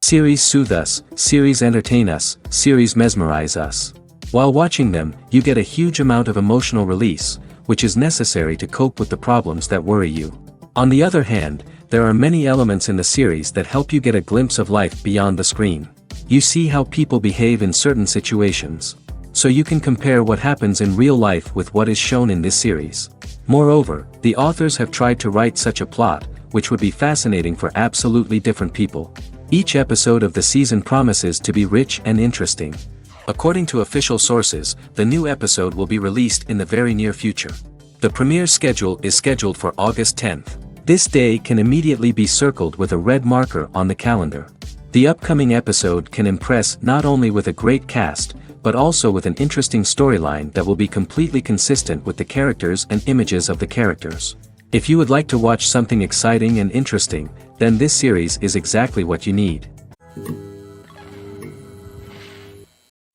Series soothe us, series entertain us, series mesmerize us. While watching them, you get a huge amount of emotional release, which is necessary to cope with the problems that worry you. On the other hand, there are many elements in the series that help you get a glimpse of life beyond the screen. You see how people behave in certain situations. So you can compare what happens in real life with what is shown in this series. Moreover, the authors have tried to write such a plot, which would be fascinating for absolutely different people. Each episode of the season promises to be rich and interesting. According to official sources, the new episode will be released in the very near future. The premiere schedule is scheduled for August 10th. This day can immediately be circled with a red marker on the calendar. The upcoming episode can impress not only with a great cast, but also with an interesting storyline that will be completely consistent with the characters and images of the characters. If you would like to watch something exciting and interesting, then this series is exactly what you need.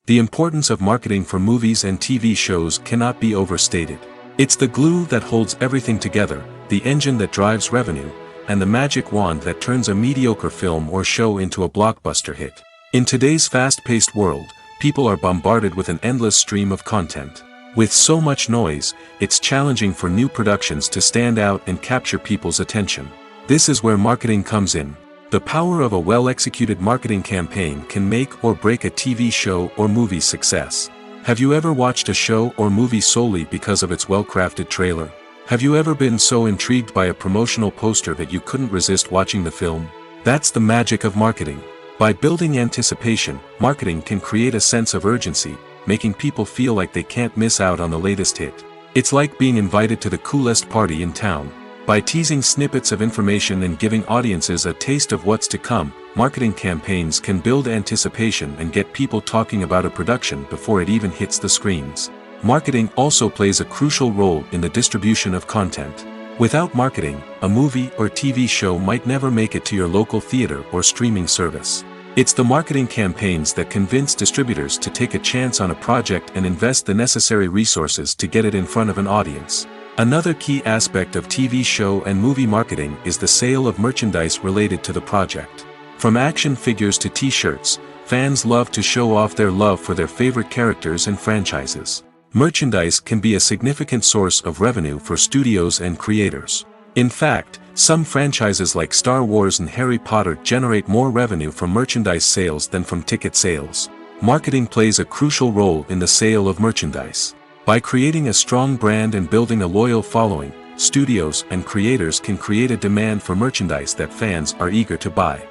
The importance of marketing for movies and TV shows cannot be overstated. It's the glue that holds everything together, the engine that drives revenue, and the magic wand that turns a mediocre film or show into a blockbuster hit. In today's fast-paced world, people are bombarded with an endless stream of content. With so much noise, it's challenging for new productions to stand out and capture people's attention. This is where marketing comes in. The power of a well-executed marketing campaign can make or break a TV show or movie's success. Have you ever watched a show or movie solely because of its well-crafted trailer? Have you ever been so intrigued by a promotional poster that you couldn't resist watching the film? That's the magic of marketing. By building anticipation, marketing can create a sense of urgency, making people feel like they can't miss out on the latest hit. It's like being invited to the coolest party in town. By teasing snippets of information and giving audiences a taste of what's to come, marketing campaigns can build anticipation and get people talking about a production before it even hits the screens. Marketing also plays a crucial role in the distribution of content. Without marketing, a movie or TV show might never make it to your local theater or streaming service. It's the marketing campaigns that convince distributors to take a chance on a project and invest the necessary resources to get it in front of an audience. Another key aspect of TV show and movie marketing is the sale of merchandise related to the project. From action figures to t-shirts, fans love to show off their love for their favorite characters and franchises. Merchandise can be a significant source of revenue for studios and creators. In fact, some franchises like Star Wars and Harry Potter generate more revenue from merchandise sales than from ticket sales. Marketing plays a crucial role in the sale of merchandise. By creating a strong brand and building a loyal following, studios and creators can create a demand for merchandise that fans are eager to buy.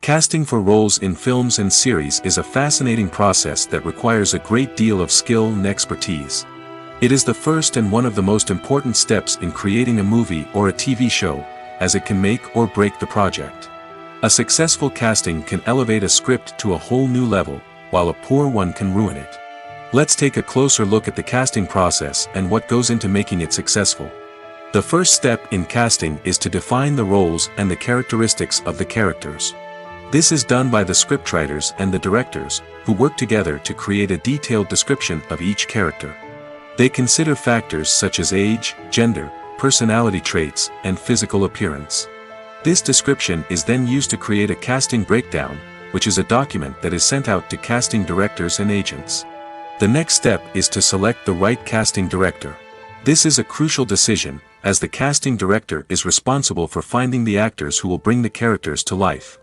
Casting for roles in films and series is a fascinating process that requires a great deal of skill and expertise. It is the first and one of the most important steps in creating a movie or a TV show, as it can make or break the project. A successful casting can elevate a script to a whole new level, while a poor one can ruin it. Let's take a closer look at the casting process and what goes into making it successful. The first step in casting is to define the roles and the characteristics of the characters. This is done by the scriptwriters and the directors, who work together to create a detailed description of each character. They consider factors such as age, gender, personality traits, and physical appearance. This description is then used to create a casting breakdown, which is a document that is sent out to casting directors and agents. The next step is to select the right casting director. This is a crucial decision, as the casting director is responsible for finding the actors who will bring the characters to life.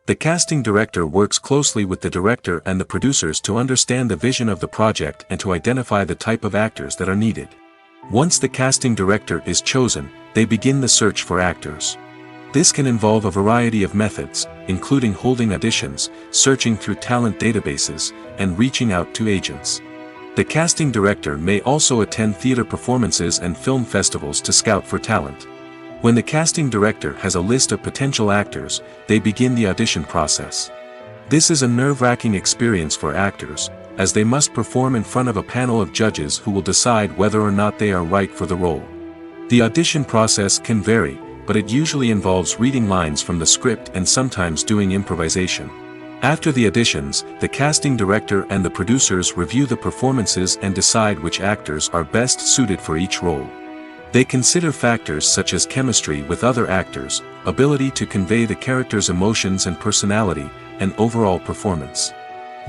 The casting director works closely with the director and the producers to understand the vision of the project and to identify the type of actors that are needed. Once the casting director is chosen, they begin the search for actors. This can involve a variety of methods, including holding auditions, searching through talent databases, and reaching out to agents. The casting director may also attend theater performances and film festivals to scout for talent. When the casting director has a list of potential actors, they begin the audition process. This is a nerve-wracking experience for actors, as they must perform in front of a panel of judges who will decide whether or not they are right for the role. The audition process can vary, but it usually involves reading lines from the script and sometimes doing improvisation. After the auditions, the casting director and the producers review the performances and decide which actors are best suited for each role. They consider factors such as chemistry with other actors, ability to convey the character's emotions and personality, and overall performance.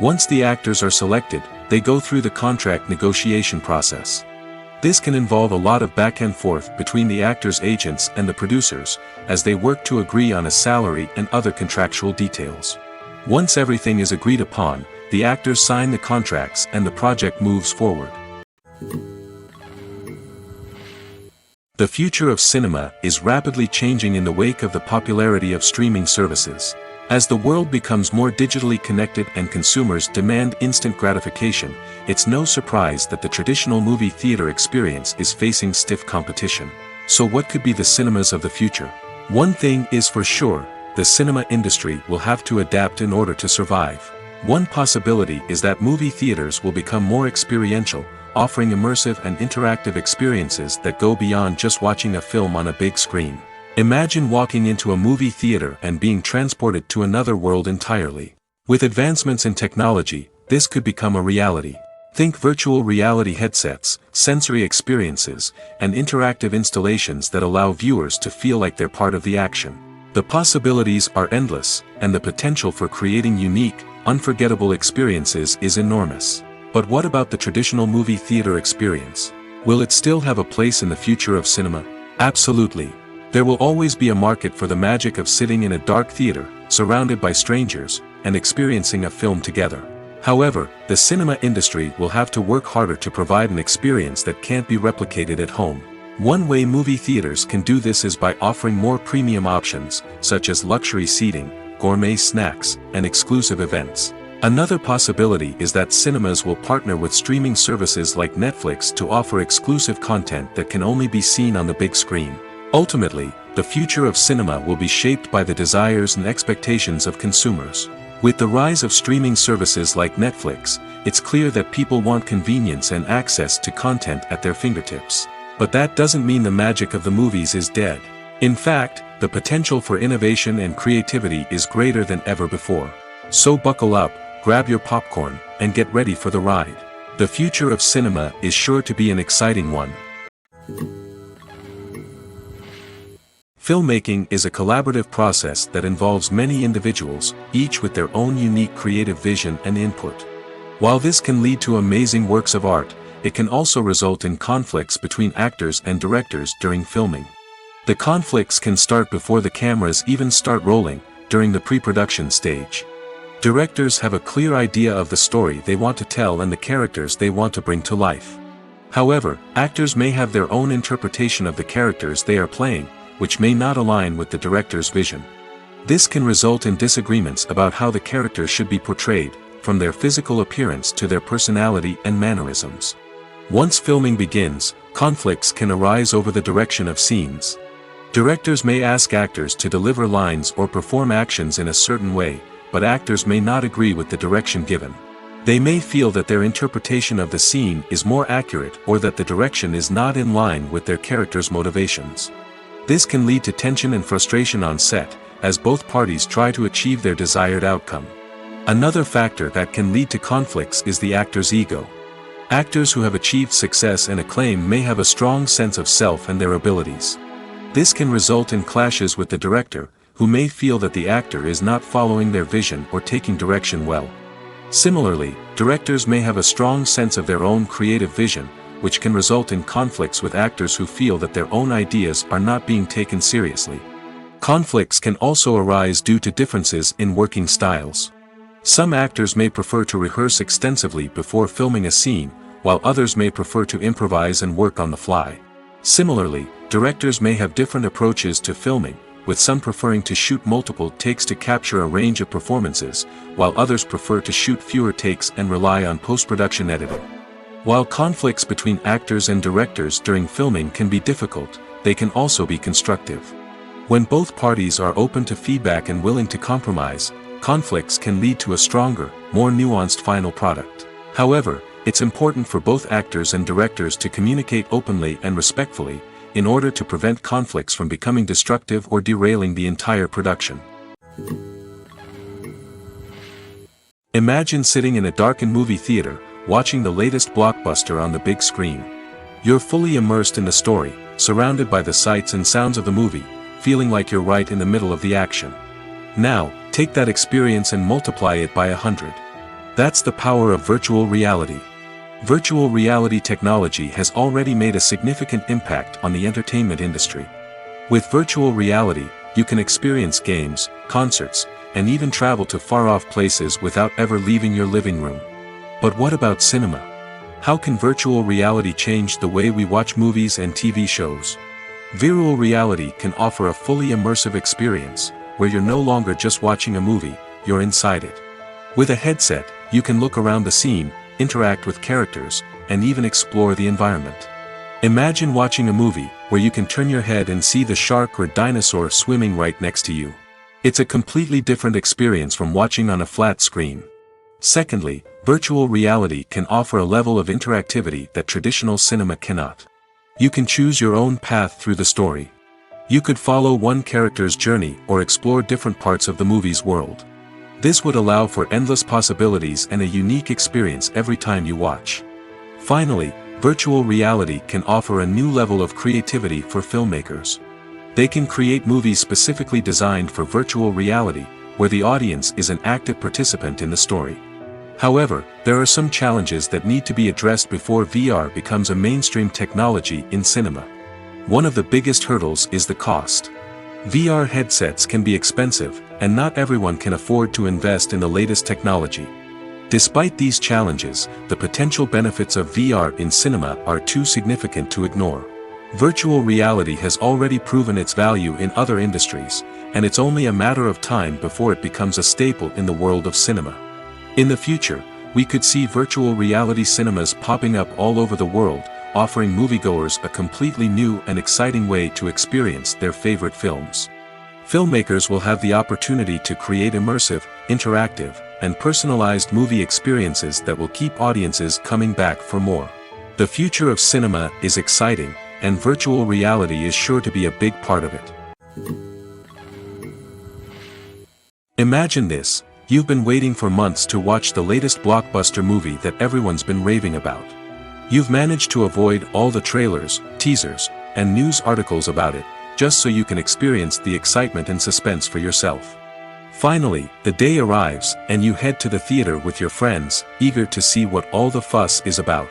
Once the actors are selected, they go through the contract negotiation process. This can involve a lot of back and forth between the actors' agents and the producers, as they work to agree on a salary and other contractual details. Once everything is agreed upon, the actors sign the contracts and the project moves forward. The future of cinema is rapidly changing in the wake of the popularity of streaming services. As the world becomes more digitally connected and consumers demand instant gratification, it's no surprise that the traditional movie theater experience is facing stiff competition. So what could be the cinemas of the future? One thing is for sure, the cinema industry will have to adapt in order to survive. One possibility is that movie theaters will become more experiential, offering immersive and interactive experiences that go beyond just watching a film on a big screen. Imagine walking into a movie theater and being transported to another world entirely. With advancements in technology, this could become a reality. Think virtual reality headsets, sensory experiences, and interactive installations that allow viewers to feel like they're part of the action. The possibilities are endless, and the potential for creating unique, unforgettable experiences is enormous. But what about the traditional movie theater experience? Will it still have a place in the future of cinema? Absolutely. There will always be a market for the magic of sitting in a dark theater, surrounded by strangers, and experiencing a film together. However, the cinema industry will have to work harder to provide an experience that can't be replicated at home. One way movie theaters can do this is by offering more premium options, such as luxury seating, gourmet snacks, and exclusive events. Another possibility is that cinemas will partner with streaming services like Netflix to offer exclusive content that can only be seen on the big screen. Ultimately, the future of cinema will be shaped by the desires and expectations of consumers. With the rise of streaming services like Netflix, it's clear that people want convenience and access to content at their fingertips. But that doesn't mean the magic of the movies is dead. In fact, the potential for innovation and creativity is greater than ever before. So buckle up, grab your popcorn, and get ready for the ride. The future of cinema is sure to be an exciting one. Filmmaking is a collaborative process that involves many individuals, each with their own unique creative vision and input. While this can lead to amazing works of art, it can also result in conflicts between actors and directors during filming. The conflicts can start before the cameras even start rolling, during the pre-production stage. Directors have a clear idea of the story they want to tell and the characters they want to bring to life. However, actors may have their own interpretation of the characters they are playing, which may not align with the director's vision. This can result in disagreements about how the characters should be portrayed, from their physical appearance to their personality and mannerisms. Once filming begins, conflicts can arise over the direction of scenes. Directors may ask actors to deliver lines or perform actions in a certain way, but actors may not agree with the direction given. They may feel that their interpretation of the scene is more accurate or that the direction is not in line with their character's motivations. This can lead to tension and frustration on set, as both parties try to achieve their desired outcome. Another factor that can lead to conflicts is the actor's ego. Actors who have achieved success and acclaim may have a strong sense of self and their abilities. This can result in clashes with the director, who may feel that the actor is not following their vision or taking direction well. Similarly, directors may have a strong sense of their own creative vision, which can result in conflicts with actors who feel that their own ideas are not being taken seriously. Conflicts can also arise due to differences in working styles. Some actors may prefer to rehearse extensively before filming a scene, while others may prefer to improvise and work on the fly. Similarly, directors may have different approaches to filming, with some preferring to shoot multiple takes to capture a range of performances, while others prefer to shoot fewer takes and rely on post-production editing. While conflicts between actors and directors during filming can be difficult, they can also be constructive. When both parties are open to feedback and willing to compromise, conflicts can lead to a stronger, more nuanced final product. However, it's important for both actors and directors to communicate openly and respectfully, in order to prevent conflicts from becoming destructive or derailing the entire production. Imagine sitting in a darkened movie theater, watching the latest blockbuster on the big screen. You're fully immersed in the story, surrounded by the sights and sounds of the movie, feeling like you're right in the middle of the action. Now, take that experience and multiply it by 100. That's the power of virtual reality. Virtual reality technology has already made a significant impact on the entertainment industry. With virtual reality, you can experience games, concerts, and even travel to far-off places without ever leaving your living room. But what about cinema? How can virtual reality change the way we watch movies and TV shows? Virtual reality can offer a fully immersive experience, where you're no longer just watching a movie, you're inside it. With a headset, you can look around the scene, interact with characters, and even explore the environment. Imagine watching a movie where you can turn your head and see the shark or dinosaur swimming right next to you. It's a completely different experience from watching on a flat screen. Secondly, virtual reality can offer a level of interactivity that traditional cinema cannot. You can choose your own path through the story. You could follow one character's journey or explore different parts of the movie's world. This would allow for endless possibilities and a unique experience every time you watch. Finally, virtual reality can offer a new level of creativity for filmmakers. They can create movies specifically designed for virtual reality, where the audience is an active participant in the story. However, there are some challenges that need to be addressed before VR becomes a mainstream technology in cinema. One of the biggest hurdles is the cost. VR headsets can be expensive, and not everyone can afford to invest in the latest technology. Despite these challenges, the potential benefits of VR in cinema are too significant to ignore. Virtual reality has already proven its value in other industries, and it's only a matter of time before it becomes a staple in the world of cinema. In the future, we could see virtual reality cinemas popping up all over the world, offering moviegoers a completely new and exciting way to experience their favorite films. Filmmakers will have the opportunity to create immersive, interactive, and personalized movie experiences that will keep audiences coming back for more. The future of cinema is exciting, and virtual reality is sure to be a big part of it. Imagine this: you've been waiting for months to watch the latest blockbuster movie that everyone's been raving about. You've managed to avoid all the trailers, teasers, and news articles about it, just so you can experience the excitement and suspense for yourself. Finally, the day arrives, and you head to the theater with your friends, eager to see what all the fuss is about.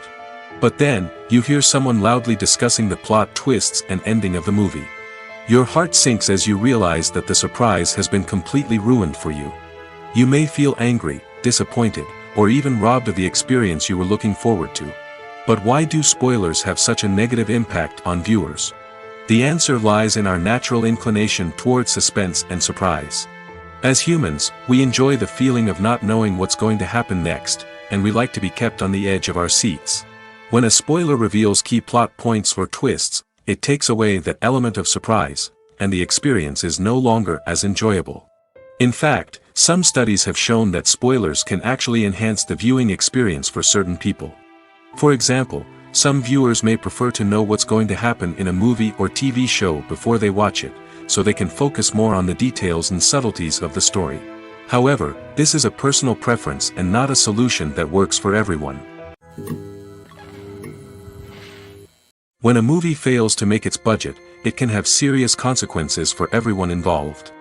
But then, you hear someone loudly discussing the plot twists and ending of the movie. Your heart sinks as you realize that the surprise has been completely ruined for you. You may feel angry, disappointed, or even robbed of the experience you were looking forward to. But why do spoilers have such a negative impact on viewers? The answer lies in our natural inclination toward suspense and surprise. As humans, we enjoy the feeling of not knowing what's going to happen next, and we like to be kept on the edge of our seats. When a spoiler reveals key plot points or twists, it takes away that element of surprise, and the experience is no longer as enjoyable. In fact, some studies have shown that spoilers can actually enhance the viewing experience for certain people. For example, some viewers may prefer to know what's going to happen in a movie or TV show before they watch it, so they can focus more on the details and subtleties of the story. However, this is a personal preference and not a solution that works for everyone. When a movie fails to make its budget, it can have serious consequences for everyone involved.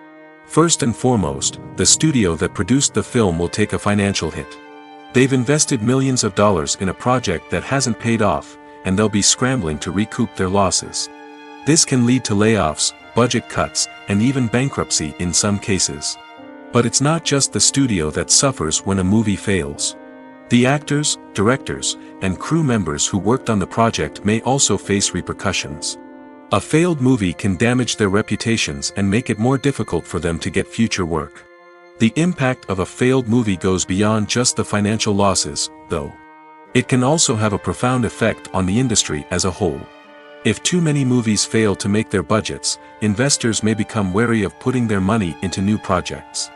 First and foremost, the studio that produced the film will take a financial hit. They've invested millions of dollars in a project that hasn't paid off, and they'll be scrambling to recoup their losses. This can lead to layoffs, budget cuts, and even bankruptcy in some cases. But it's not just the studio that suffers when a movie fails. The actors, directors, and crew members who worked on the project may also face repercussions. A failed movie can damage their reputations and make it more difficult for them to get future work. The impact of a failed movie goes beyond just the financial losses, though. It can also have a profound effect on the industry as a whole. If too many movies fail to make their budgets, investors may become wary of putting their money into new projects.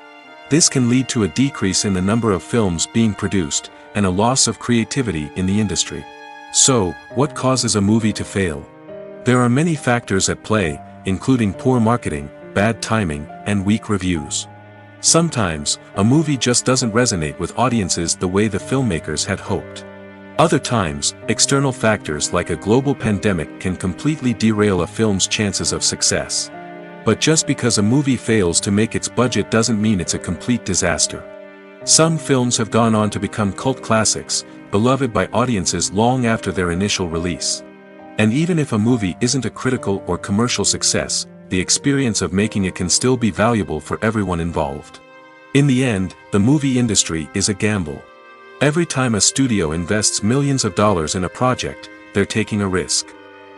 This can lead to a decrease in the number of films being produced, and a loss of creativity in the industry. So, what causes a movie to fail? There are many factors at play, including poor marketing, bad timing, and weak reviews. Sometimes, a movie just doesn't resonate with audiences the way the filmmakers had hoped. Other times, external factors like a global pandemic can completely derail a film's chances of success. But just because a movie fails to make its budget doesn't mean it's a complete disaster. Some films have gone on to become cult classics, beloved by audiences long after their initial release. And even if a movie isn't a critical or commercial success, the experience of making it can still be valuable for everyone involved. In the end, the movie industry is a gamble. Every time a studio invests millions of dollars in a project, they're taking a risk.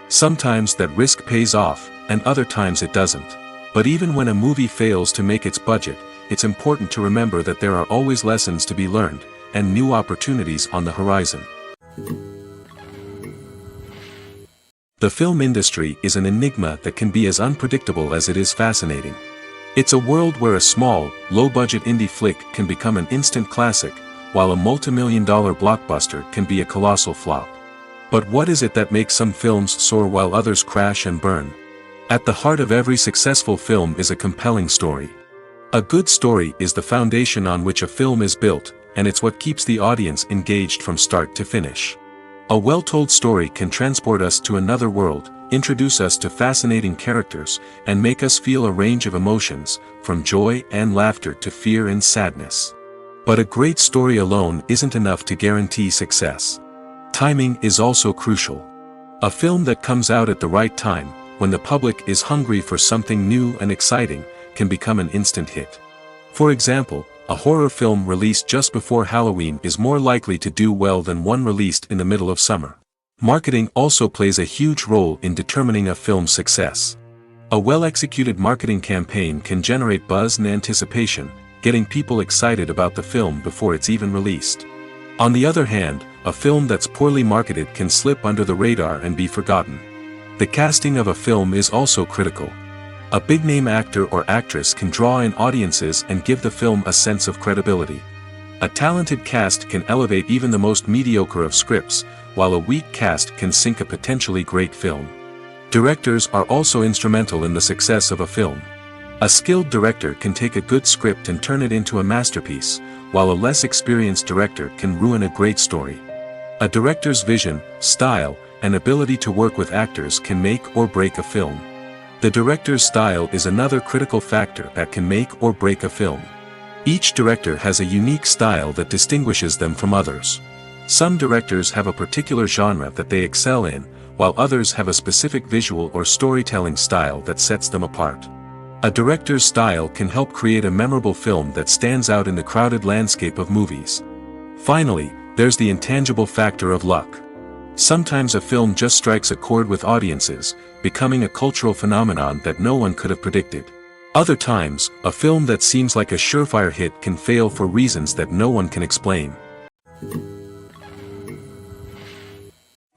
Sometimes that risk pays off, and other times it doesn't. But even when a movie fails to make its budget, it's important to remember that there are always lessons to be learned, and new opportunities on the horizon. The film industry is an enigma that can be as unpredictable as it is fascinating. It's a world where a small, low-budget indie flick can become an instant classic, while a multi-million-dollar blockbuster can be a colossal flop. But what is it that makes some films soar while others crash and burn? At the heart of every successful film is a compelling story. A good story is the foundation on which a film is built, and it's what keeps the audience engaged from start to finish. A well-told story can transport us to another world, introduce us to fascinating characters, and make us feel a range of emotions, from joy and laughter to fear and sadness. But a great story alone isn't enough to guarantee success. Timing is also crucial. A film that comes out at the right time, when the public is hungry for something new and exciting, can become an instant hit. For example, a horror film released just before Halloween is more likely to do well than one released in the middle of summer. Marketing also plays a huge role in determining a film's success. A well-executed marketing campaign can generate buzz and anticipation, getting people excited about the film before it's even released. On the other hand, a film that's poorly marketed can slip under the radar and be forgotten. The casting of a film is also critical. A big-name actor or actress can draw in audiences and give the film a sense of credibility. A talented cast can elevate even the most mediocre of scripts, while a weak cast can sink a potentially great film. Directors are also instrumental in the success of a film. A skilled director can take a good script and turn it into a masterpiece, while a less experienced director can ruin a great story. A director's vision, style, and ability to work with actors can make or break a film. The director's style is another critical factor that can make or break a film. Each director has a unique style that distinguishes them from others. Some directors have a particular genre that they excel in, while others have a specific visual or storytelling style that sets them apart. A director's style can help create a memorable film that stands out in the crowded landscape of movies. Finally, there's the intangible factor of luck. Sometimes a film just strikes a chord with audiences, becoming a cultural phenomenon that no one could have predicted. Other times, a film that seems like a surefire hit can fail for reasons that no one can explain.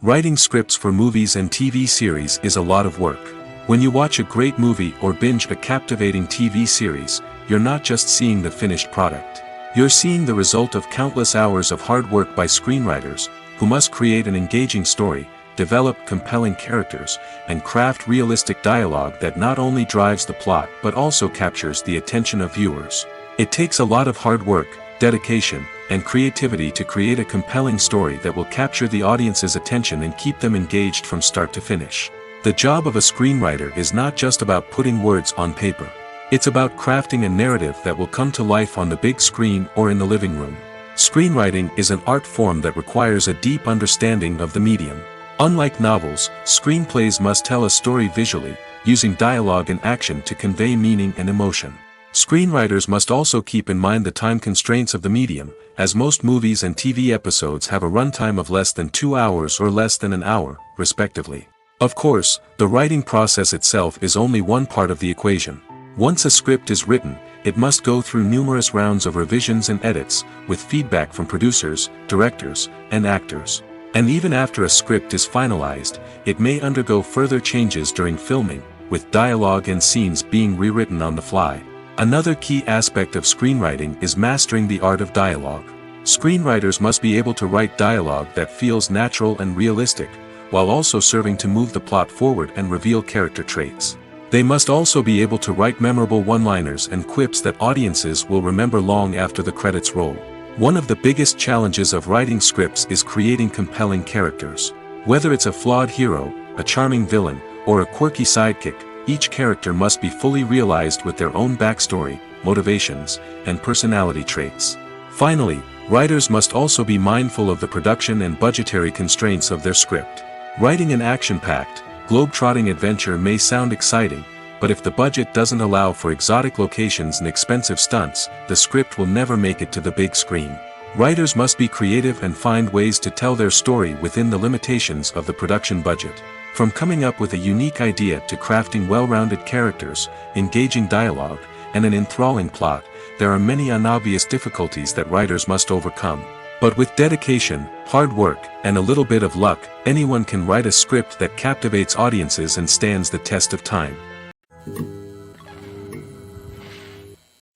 Writing scripts for movies and TV series is a lot of work. When you watch a great movie or binge a captivating TV series, you're not just seeing the finished product. You're seeing the result of countless hours of hard work by screenwriters, who must create an engaging story, develop compelling characters, and craft realistic dialogue that not only drives the plot but also captures the attention of viewers. It takes a lot of hard work, dedication, and creativity to create a compelling story that will capture the audience's attention and keep them engaged from start to finish. The job of a screenwriter is not just about putting words on paper. It's about crafting a narrative that will come to life on the big screen or in the living room. Screenwriting is an art form that requires a deep understanding of the medium. Unlike novels, screenplays must tell a story visually, using dialogue and action to convey meaning and emotion. Screenwriters must also keep in mind the time constraints of the medium, as most movies and TV episodes have a runtime of less than 2 hours or less than an hour, respectively. Of course, the writing process itself is only one part of the equation. Once a script is written, it must go through numerous rounds of revisions and edits, with feedback from producers, directors, and actors. And even after a script is finalized, it may undergo further changes during filming, with dialogue and scenes being rewritten on the fly. Another key aspect of screenwriting is mastering the art of dialogue. Screenwriters must be able to write dialogue that feels natural and realistic, while also serving to move the plot forward and reveal character traits. They must also be able to write memorable one-liners and quips that audiences will remember long after the credits roll. One of the biggest challenges of writing scripts is creating compelling characters. Whether it's a flawed hero, a charming villain, or a quirky sidekick, each character must be fully realized with their own backstory, motivations, and personality traits. Finally, writers must also be mindful of the production and budgetary constraints of their script. Writing an action-packed, globe-trotting adventure may sound exciting, but if the budget doesn't allow for exotic locations and expensive stunts, the script will never make it to the big screen. Writers must be creative and find ways to tell their story within the limitations of the production budget. From coming up with a unique idea to crafting well-rounded characters, engaging dialogue, and an enthralling plot, there are many unobvious difficulties that writers must overcome. But with dedication, hard work, and a little bit of luck, anyone can write a script that captivates audiences and stands the test of time.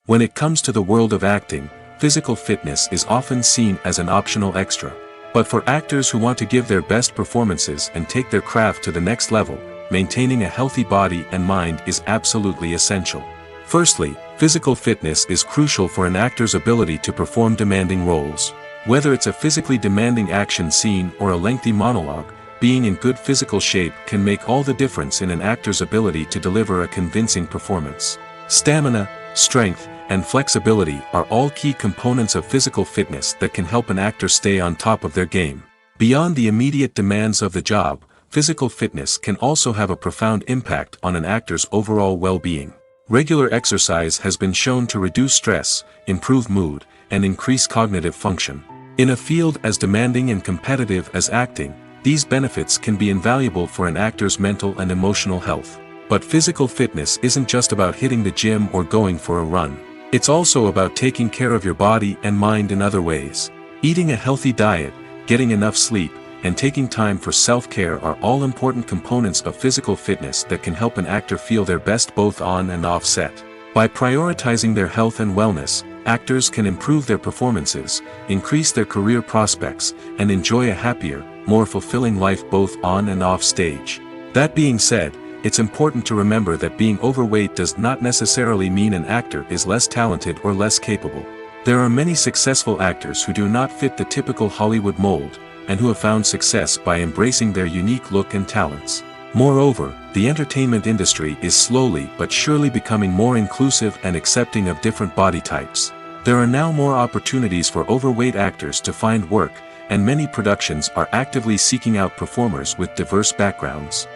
When it comes to the world of acting, physical fitness is often seen as an optional extra. But for actors who want to give their best performances and take their craft to the next level, maintaining a healthy body and mind is absolutely essential. Firstly, physical fitness is crucial for an actor's ability to perform demanding roles. Whether it's a physically demanding action scene or a lengthy monologue, being in good physical shape can make all the difference in an actor's ability to deliver a convincing performance. Stamina, strength, and flexibility are all key components of physical fitness that can help an actor stay on top of their game. Beyond the immediate demands of the job, physical fitness can also have a profound impact on an actor's overall well-being. Regular exercise has been shown to reduce stress, improve mood, and increase cognitive function. In a field as demanding and competitive as acting, these benefits can be invaluable for an actor's mental and emotional health. But physical fitness isn't just about hitting the gym or going for a run. It's also about taking care of your body and mind in other ways. Eating a healthy diet, getting enough sleep, and taking time for self-care are all important components of physical fitness that can help an actor feel their best both on and off set. By prioritizing their health and wellness, actors can improve their performances, increase their career prospects, and enjoy a happier, more fulfilling life both on and off stage. That being said, it's important to remember that being overweight does not necessarily mean an actor is less talented or less capable. There are many successful actors who do not fit the typical Hollywood mold, and who have found success by embracing their unique look and talents. Moreover, the entertainment industry is slowly but surely becoming more inclusive and accepting of different body types. There are now more opportunities for overweight actors to find work, and many productions are actively seeking out performers with diverse backgrounds.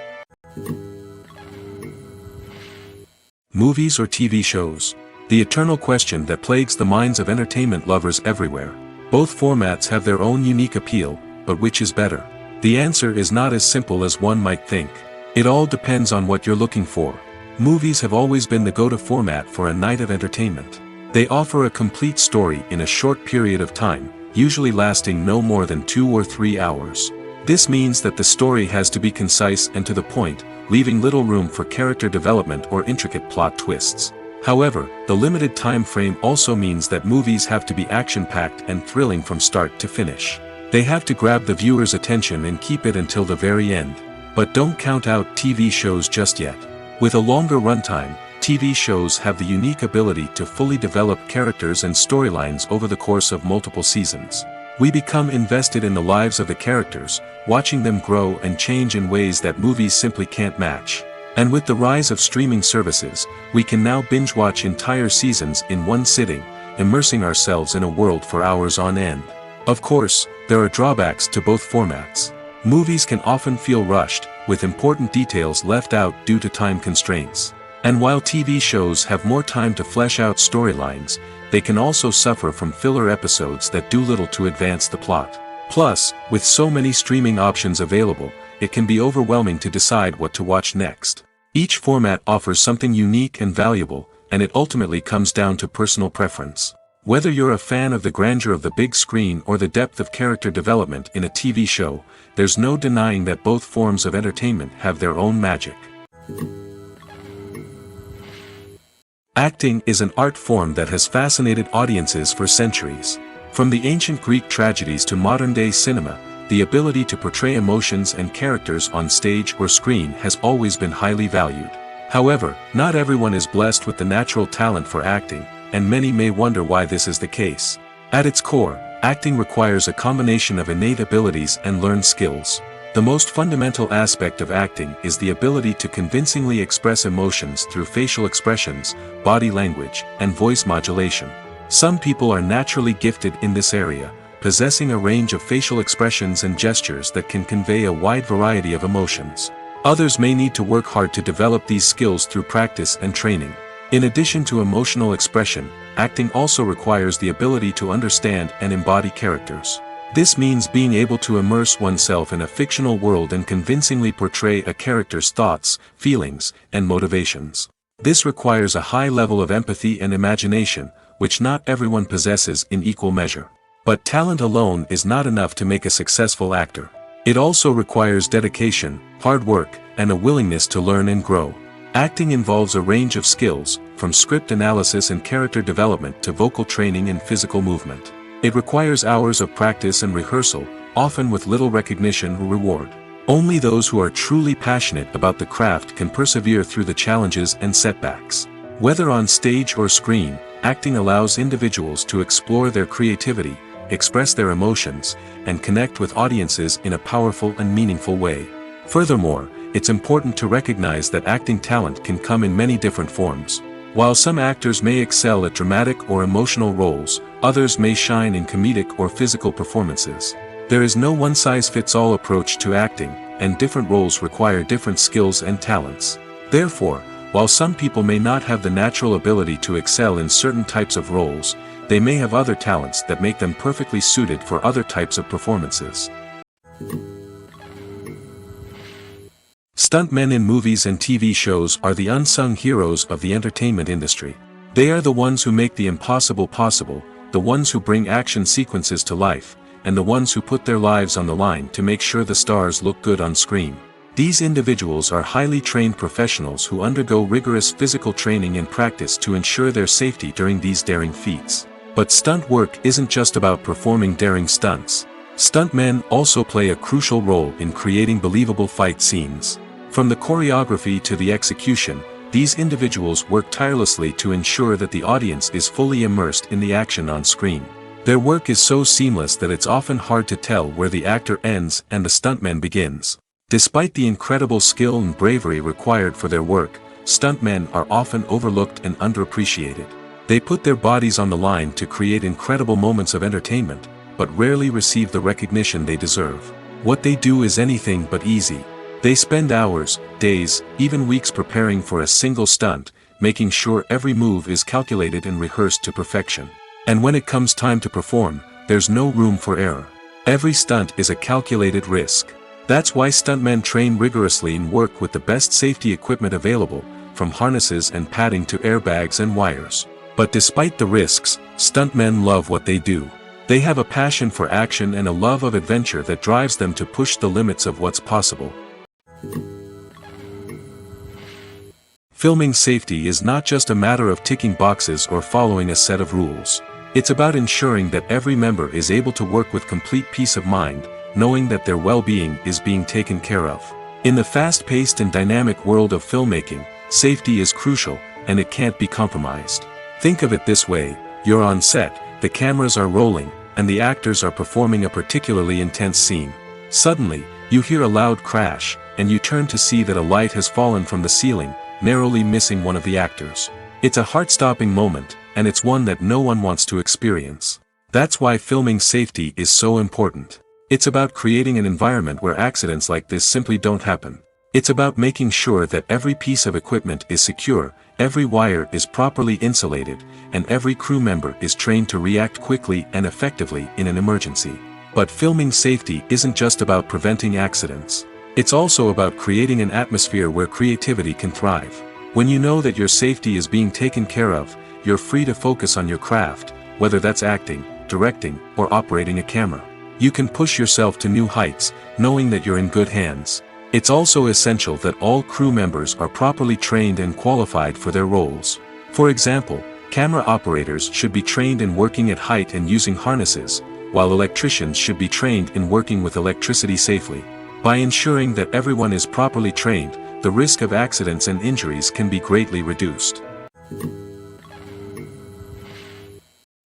Movies or TV shows? The eternal question that plagues the minds of entertainment lovers everywhere. Both formats have their own unique appeal, but which is better? The answer is not as simple as one might think. It all depends on what you're looking for. Movies have always been the go-to format for a night of entertainment. They offer a complete story in a short period of time, usually lasting no more than 2 or 3 hours. This means that the story has to be concise and to the point, leaving little room for character development or intricate plot twists. However, the limited time frame also means that movies have to be action-packed and thrilling from start to finish. They have to grab the viewer's attention and keep it until the very end. But don't count out TV shows just yet. With a longer runtime, TV shows have the unique ability to fully develop characters and storylines over the course of multiple seasons. We become invested in the lives of the characters, watching them grow and change in ways that movies simply can't match. And with the rise of streaming services, we can now binge-watch entire seasons in one sitting, immersing ourselves in a world for hours on end. Of course, there are drawbacks to both formats. Movies can often feel rushed, with important details left out due to time constraints. And while TV shows have more time to flesh out storylines, they can also suffer from filler episodes that do little to advance the plot. Plus, with so many streaming options available, it can be overwhelming to decide what to watch next. Each format offers something unique and valuable, and it ultimately comes down to personal preference. Whether you're a fan of the grandeur of the big screen or the depth of character development in a TV show, there's no denying that both forms of entertainment have their own magic. Acting is an art form that has fascinated audiences for centuries. From the ancient Greek tragedies to modern-day cinema, the ability to portray emotions and characters on stage or screen has always been highly valued. However, not everyone is blessed with the natural talent for acting, and many may wonder why this is the case. At its core, acting requires a combination of innate abilities and learned skills. The most fundamental aspect of acting is the ability to convincingly express emotions through facial expressions, body language, and voice modulation. Some people are naturally gifted in this area, possessing a range of facial expressions and gestures that can convey a wide variety of emotions. Others may need to work hard to develop these skills through practice and training. In addition to emotional expression, acting also requires the ability to understand and embody characters. This means being able to immerse oneself in a fictional world and convincingly portray a character's thoughts, feelings, and motivations. This requires a high level of empathy and imagination, which not everyone possesses in equal measure. But talent alone is not enough to make a successful actor. It also requires dedication, hard work, and a willingness to learn and grow. Acting involves a range of skills, from script analysis and character development to vocal training and physical movement. It requires hours of practice and rehearsal, often with little recognition or reward. Only those who are truly passionate about the craft can persevere through the challenges and setbacks. Whether on stage or screen, acting allows individuals to explore their creativity, express their emotions, and connect with audiences in a powerful and meaningful way. Furthermore, it's important to recognize that acting talent can come in many different forms. While some actors may excel at dramatic or emotional roles, others may shine in comedic or physical performances. There is no one-size-fits-all approach to acting, and different roles require different skills and talents. Therefore, while some people may not have the natural ability to excel in certain types of roles, they may have other talents that make them perfectly suited for other types of performances. Stuntmen in movies and TV shows are the unsung heroes of the entertainment industry. They are the ones who make the impossible possible, the ones who bring action sequences to life, and the ones who put their lives on the line to make sure the stars look good on screen. These individuals are highly trained professionals who undergo rigorous physical training and practice to ensure their safety during these daring feats. But stunt work isn't just about performing daring stunts. Stuntmen also play a crucial role in creating believable fight scenes. From the choreography to the execution, these individuals work tirelessly to ensure that the audience is fully immersed in the action on screen. Their work is so seamless that it's often hard to tell where the actor ends and the stuntman begins. Despite the incredible skill and bravery required for their work, stuntmen are often overlooked and underappreciated. They put their bodies on the line to create incredible moments of entertainment, but rarely receive the recognition they deserve. What they do is anything but easy. They spend hours, days, even weeks preparing for a single stunt, making sure every move is calculated and rehearsed to perfection. And when it comes time to perform, there's no room for error. Every stunt is a calculated risk. That's why stuntmen train rigorously and work with the best safety equipment available, from harnesses and padding to airbags and wires. But despite the risks, stuntmen love what they do. They have a passion for action and a love of adventure that drives them to push the limits of what's possible. Filming safety is not just a matter of ticking boxes or following a set of rules. It's about ensuring that every member is able to work with complete peace of mind, knowing that their well-being is being taken care of. In the fast-paced and dynamic world of filmmaking, safety is crucial, and it can't be compromised. Think of it this way: you're on set, the cameras are rolling, and the actors are performing a particularly intense scene. Suddenly, you hear a loud crash, and you turn to see that a light has fallen from the ceiling, narrowly missing one of the actors. It's a heart-stopping moment, and it's one that no one wants to experience. That's why filming safety is so important. It's about creating an environment where accidents like this simply don't happen. It's about making sure that every piece of equipment is secure, every wire is properly insulated, and every crew member is trained to react quickly and effectively in an emergency. But filming safety isn't just about preventing accidents. It's also about creating an atmosphere where creativity can thrive. When you know that your safety is being taken care of, you're free to focus on your craft, whether that's acting, directing, or operating a camera. You can push yourself to new heights, knowing that you're in good hands. It's also essential that all crew members are properly trained and qualified for their roles. For example, camera operators should be trained in working at height and using harnesses, while electricians should be trained in working with electricity safely. By ensuring that everyone is properly trained, the risk of accidents and injuries can be greatly reduced.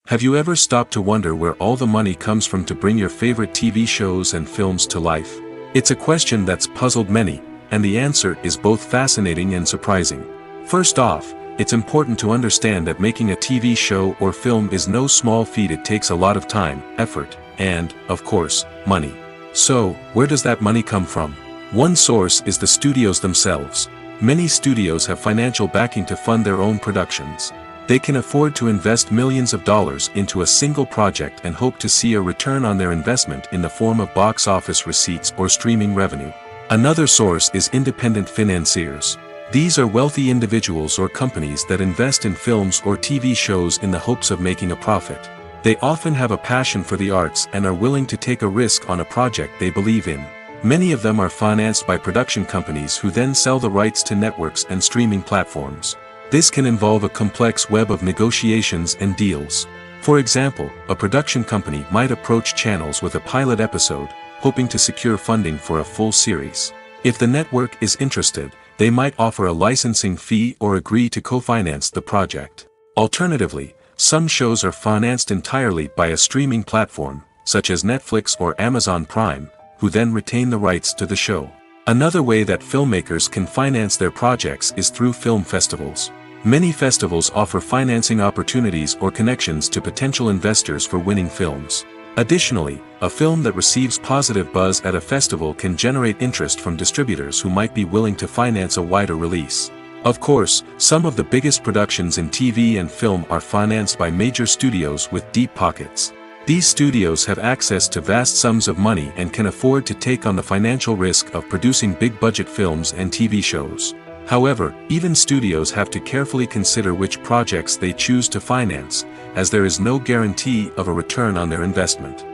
Have you ever stopped to wonder where all the money comes from to bring your favorite TV shows and films to life? It's a question that's puzzled many, and the answer is both fascinating and surprising. First off, it's important to understand that making a TV show or film is no small feat. It takes a lot of time, effort, and, of course, money. So, where does that money come from? One source is the studios themselves. Many studios have financial backing to fund their own productions. They can afford to invest millions of dollars into a single project and hope to see a return on their investment in the form of box office receipts or streaming revenue. Another source is independent financiers. These are wealthy individuals or companies that invest in films or TV shows in the hopes of making a profit. They often have a passion for the arts and are willing to take a risk on a project they believe in. Many of them are financed by production companies who then sell the rights to networks and streaming platforms. This can involve a complex web of negotiations and deals. For example, a production company might approach channels with a pilot episode, hoping to secure funding for a full series. If the network is interested, they might offer a licensing fee or agree to co-finance the project. Alternatively, some shows are financed entirely by a streaming platform, such as Netflix or Amazon Prime, who then retain the rights to the show. Another way that filmmakers can finance their projects is through film festivals. Many festivals offer financing opportunities or connections to potential investors for winning films. Additionally, a film that receives positive buzz at a festival can generate interest from distributors who might be willing to finance a wider release. Of course, some of the biggest productions in TV and film are financed by major studios with deep pockets. These studios have access to vast sums of money and can afford to take on the financial risk of producing big-budget films and TV shows. However, even studios have to carefully consider which projects they choose to finance, as there is no guarantee of a return on their investment.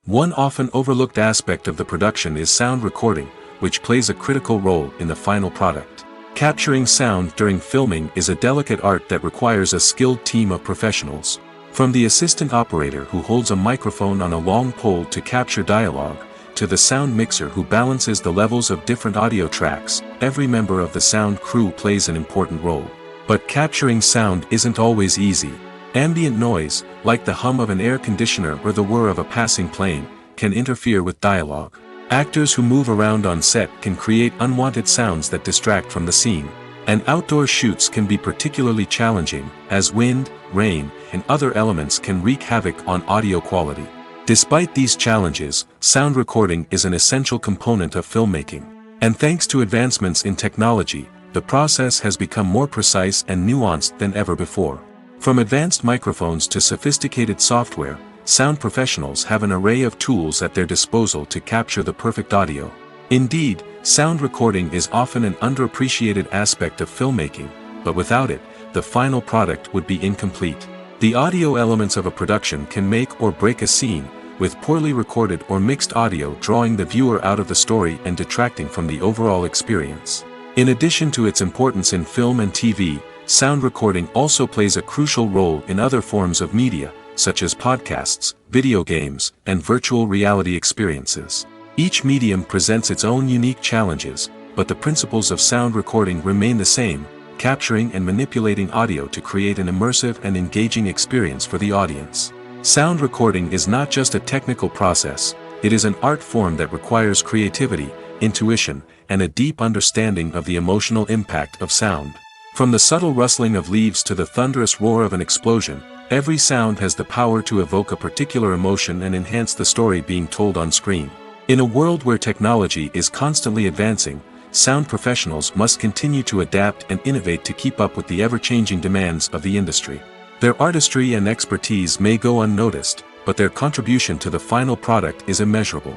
One often overlooked aspect of the production is sound recording, which plays a critical role in the final product. Capturing sound during filming is a delicate art that requires a skilled team of professionals. From the assistant operator who holds a microphone on a long pole to capture dialogue, to the sound mixer who balances the levels of different audio tracks, every member of the sound crew plays an important role. But capturing sound isn't always easy. Ambient noise, like the hum of an air conditioner or the whir of a passing plane, can interfere with dialogue. Actors who move around on set can create unwanted sounds that distract from the scene. And outdoor shoots can be particularly challenging, as wind, rain, and other elements can wreak havoc on audio quality. Despite these challenges, sound recording is an essential component of filmmaking. And thanks to advancements in technology, the process has become more precise and nuanced than ever before. From advanced microphones to sophisticated software, sound professionals have an array of tools at their disposal to capture the perfect audio. Indeed, sound recording is often an underappreciated aspect of filmmaking, but without it, the final product would be incomplete. The audio elements of a production can make or break a scene, with poorly recorded or mixed audio drawing the viewer out of the story and detracting from the overall experience. In addition to its importance in film and TV, sound recording also plays a crucial role in other forms of media, such as podcasts, video games, and virtual reality experiences. Each medium presents its own unique challenges, but the principles of sound recording remain the same: capturing and manipulating audio to create an immersive and engaging experience for the audience. Sound recording is not just a technical process, it is an art form that requires creativity, intuition, and a deep understanding of the emotional impact of sound. From the subtle rustling of leaves to the thunderous roar of an explosion, Every sound has the power to evoke a particular emotion and enhance the story being told on screen. In a world where technology is constantly advancing, sound professionals must continue to adapt and innovate to keep up with the ever-changing demands of the industry. Their artistry and expertise may go unnoticed, but their contribution to the final product is immeasurable.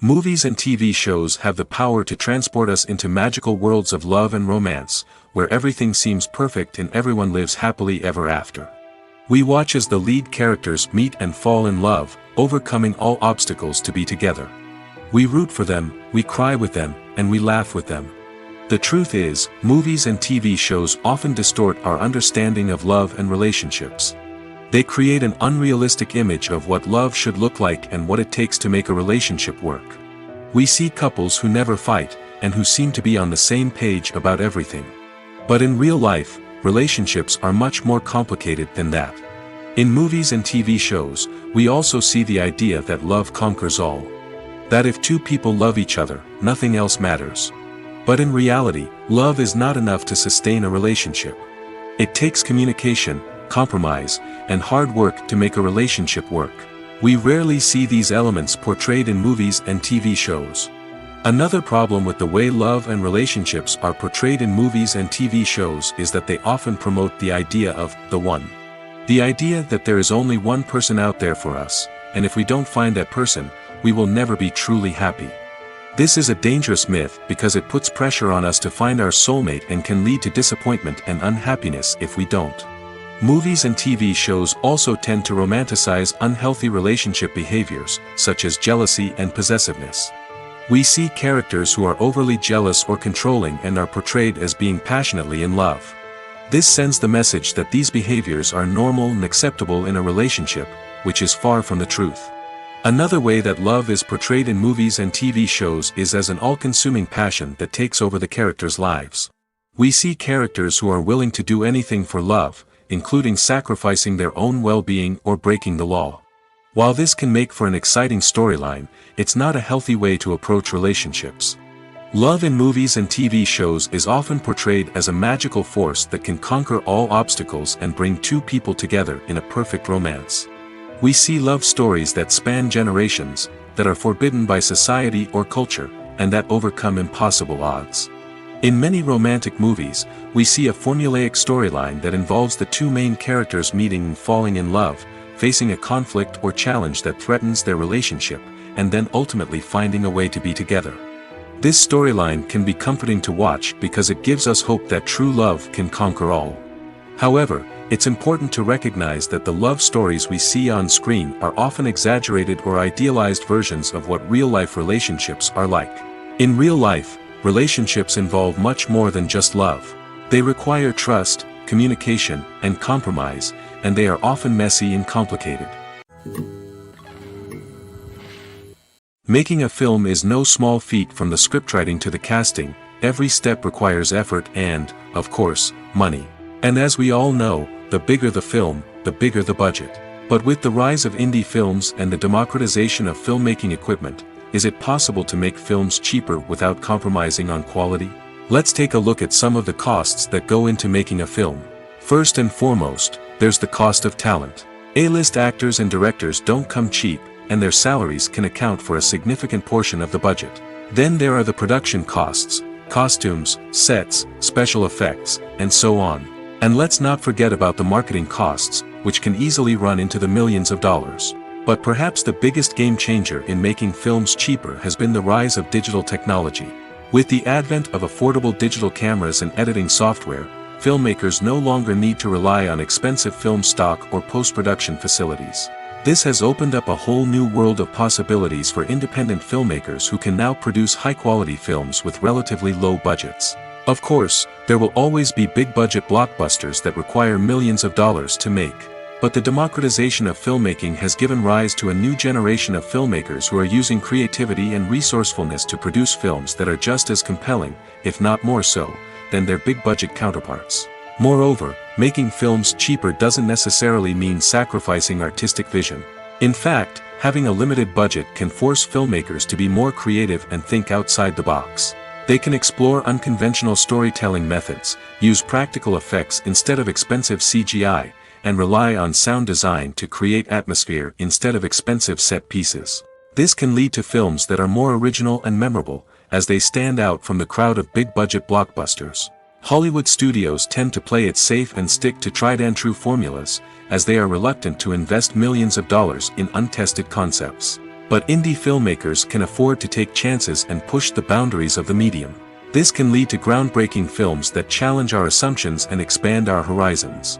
Movies and TV shows have the power to transport us into magical worlds of love and romance, where everything seems perfect and everyone lives happily ever after. We watch as the lead characters meet and fall in love, overcoming all obstacles to be together. We root for them, we cry with them, and we laugh with them. The truth is, movies and TV shows often distort our understanding of love and relationships. They create an unrealistic image of what love should look like and what it takes to make a relationship work. We see couples who never fight, and who seem to be on the same page about everything. But in real life, relationships are much more complicated than that. In movies and TV shows, we also see the idea that love conquers all. That if two people love each other, nothing else matters. But in reality, love is not enough to sustain a relationship. It takes communication, compromise, and hard work to make a relationship work. We rarely see these elements portrayed in movies and TV shows. Another problem with the way love and relationships are portrayed in movies and TV shows is that they often promote the idea of the one. The idea that there is only one person out there for us, and if we don't find that person, we will never be truly happy. This is a dangerous myth because it puts pressure on us to find our soulmate and can lead to disappointment and unhappiness if we don't. Movies and TV shows also tend to romanticize unhealthy relationship behaviors, such as jealousy and possessiveness. We see characters who are overly jealous or controlling and are portrayed as being passionately in love. This sends the message that these behaviors are normal and acceptable in a relationship, which is far from the truth. Another way that love is portrayed in movies and TV shows is as an all-consuming passion that takes over the characters' lives. We see characters who are willing to do anything for love, including sacrificing their own well-being or breaking the law. While this can make for an exciting storyline, it's not a healthy way to approach relationships. Love in movies and TV shows is often portrayed as a magical force that can conquer all obstacles and bring two people together in a perfect romance. We see love stories that span generations, that are forbidden by society or culture, and that overcome impossible odds. In many romantic movies, we see a formulaic storyline that involves the two main characters meeting and falling in love, facing a conflict or challenge that threatens their relationship, and then ultimately finding a way to be together. This storyline can be comforting to watch because it gives us hope that true love can conquer all. However, it's important to recognize that the love stories we see on screen are often exaggerated or idealized versions of what real-life relationships are like. In real life, relationships involve much more than just love. They require trust, communication, and compromise, and they are often messy and complicated. Making a film is no small feat. From the scriptwriting to the casting, every step requires effort and, of course, money. And as we all know, the bigger the film, the bigger the budget. But with the rise of indie films and the democratization of filmmaking equipment, is it possible to make films cheaper without compromising on quality? Let's take a look at some of the costs that go into making a film. First and foremost, there's the cost of talent. A-list actors and directors don't come cheap, and their salaries can account for a significant portion of the budget. Then there are the production costs, costumes, sets, special effects, and so on. And let's not forget about the marketing costs, which can easily run into the millions of dollars. But perhaps the biggest game changer in making films cheaper has been the rise of digital technology. With the advent of affordable digital cameras and editing software, filmmakers no longer need to rely on expensive film stock or post-production facilities. This has opened up a whole new world of possibilities for independent filmmakers who can now produce high-quality films with relatively low budgets. Of course, there will always be big-budget blockbusters that require millions of dollars to make. But the democratization of filmmaking has given rise to a new generation of filmmakers who are using creativity and resourcefulness to produce films that are just as compelling, if not more so, than their big-budget counterparts. Moreover, making films cheaper doesn't necessarily mean sacrificing artistic vision. In fact, having a limited budget can force filmmakers to be more creative and think outside the box. They can explore unconventional storytelling methods, use practical effects instead of expensive CGI, and rely on sound design to create atmosphere instead of expensive set pieces. This can lead to films that are more original and memorable, as they stand out from the crowd of big-budget blockbusters. Hollywood studios tend to play it safe and stick to tried-and-true formulas, as they are reluctant to invest millions of dollars in untested concepts. But indie filmmakers can afford to take chances and push the boundaries of the medium. This can lead to groundbreaking films that challenge our assumptions and expand our horizons.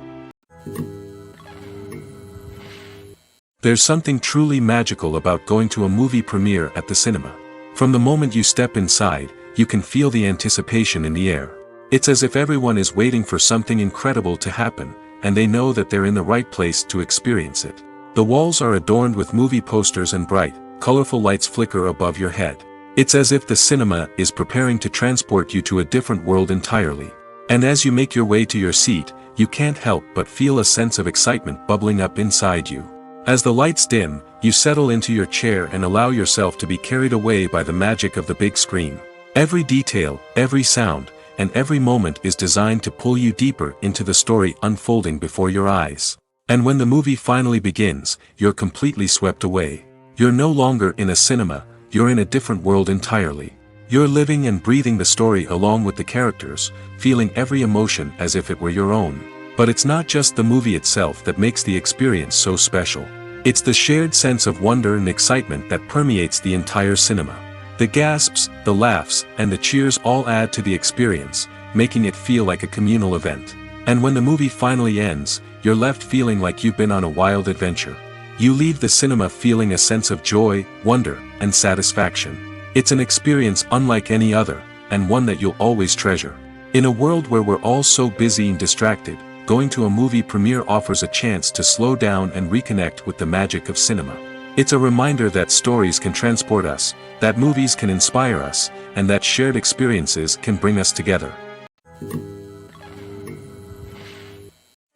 There's something truly magical about going to a movie premiere at the cinema. From the moment you step inside, you can feel the anticipation in the air. It's as if everyone is waiting for something incredible to happen, and they know that they're in the right place to experience it. The walls are adorned with movie posters and bright, colorful lights flicker above your head. It's as if the cinema is preparing to transport you to a different world entirely. And as you make your way to your seat, you can't help but feel a sense of excitement bubbling up inside you. As the lights dim, you settle into your chair and allow yourself to be carried away by the magic of the big screen. Every detail, every sound, and every moment is designed to pull you deeper into the story unfolding before your eyes. And when the movie finally begins, you're completely swept away. You're no longer in a cinema, you're in a different world entirely. You're living and breathing the story along with the characters, feeling every emotion as if it were your own. But it's not just the movie itself that makes the experience so special. It's the shared sense of wonder and excitement that permeates the entire cinema. The gasps, the laughs, and the cheers all add to the experience, making it feel like a communal event. And when the movie finally ends, you're left feeling like you've been on a wild adventure. You leave the cinema feeling a sense of joy, wonder, and satisfaction. It's an experience unlike any other, and one that you'll always treasure. In a world where we're all so busy and distracted, going to a movie premiere offers a chance to slow down and reconnect with the magic of cinema. It's a reminder that stories can transport us, that movies can inspire us, and that shared experiences can bring us together.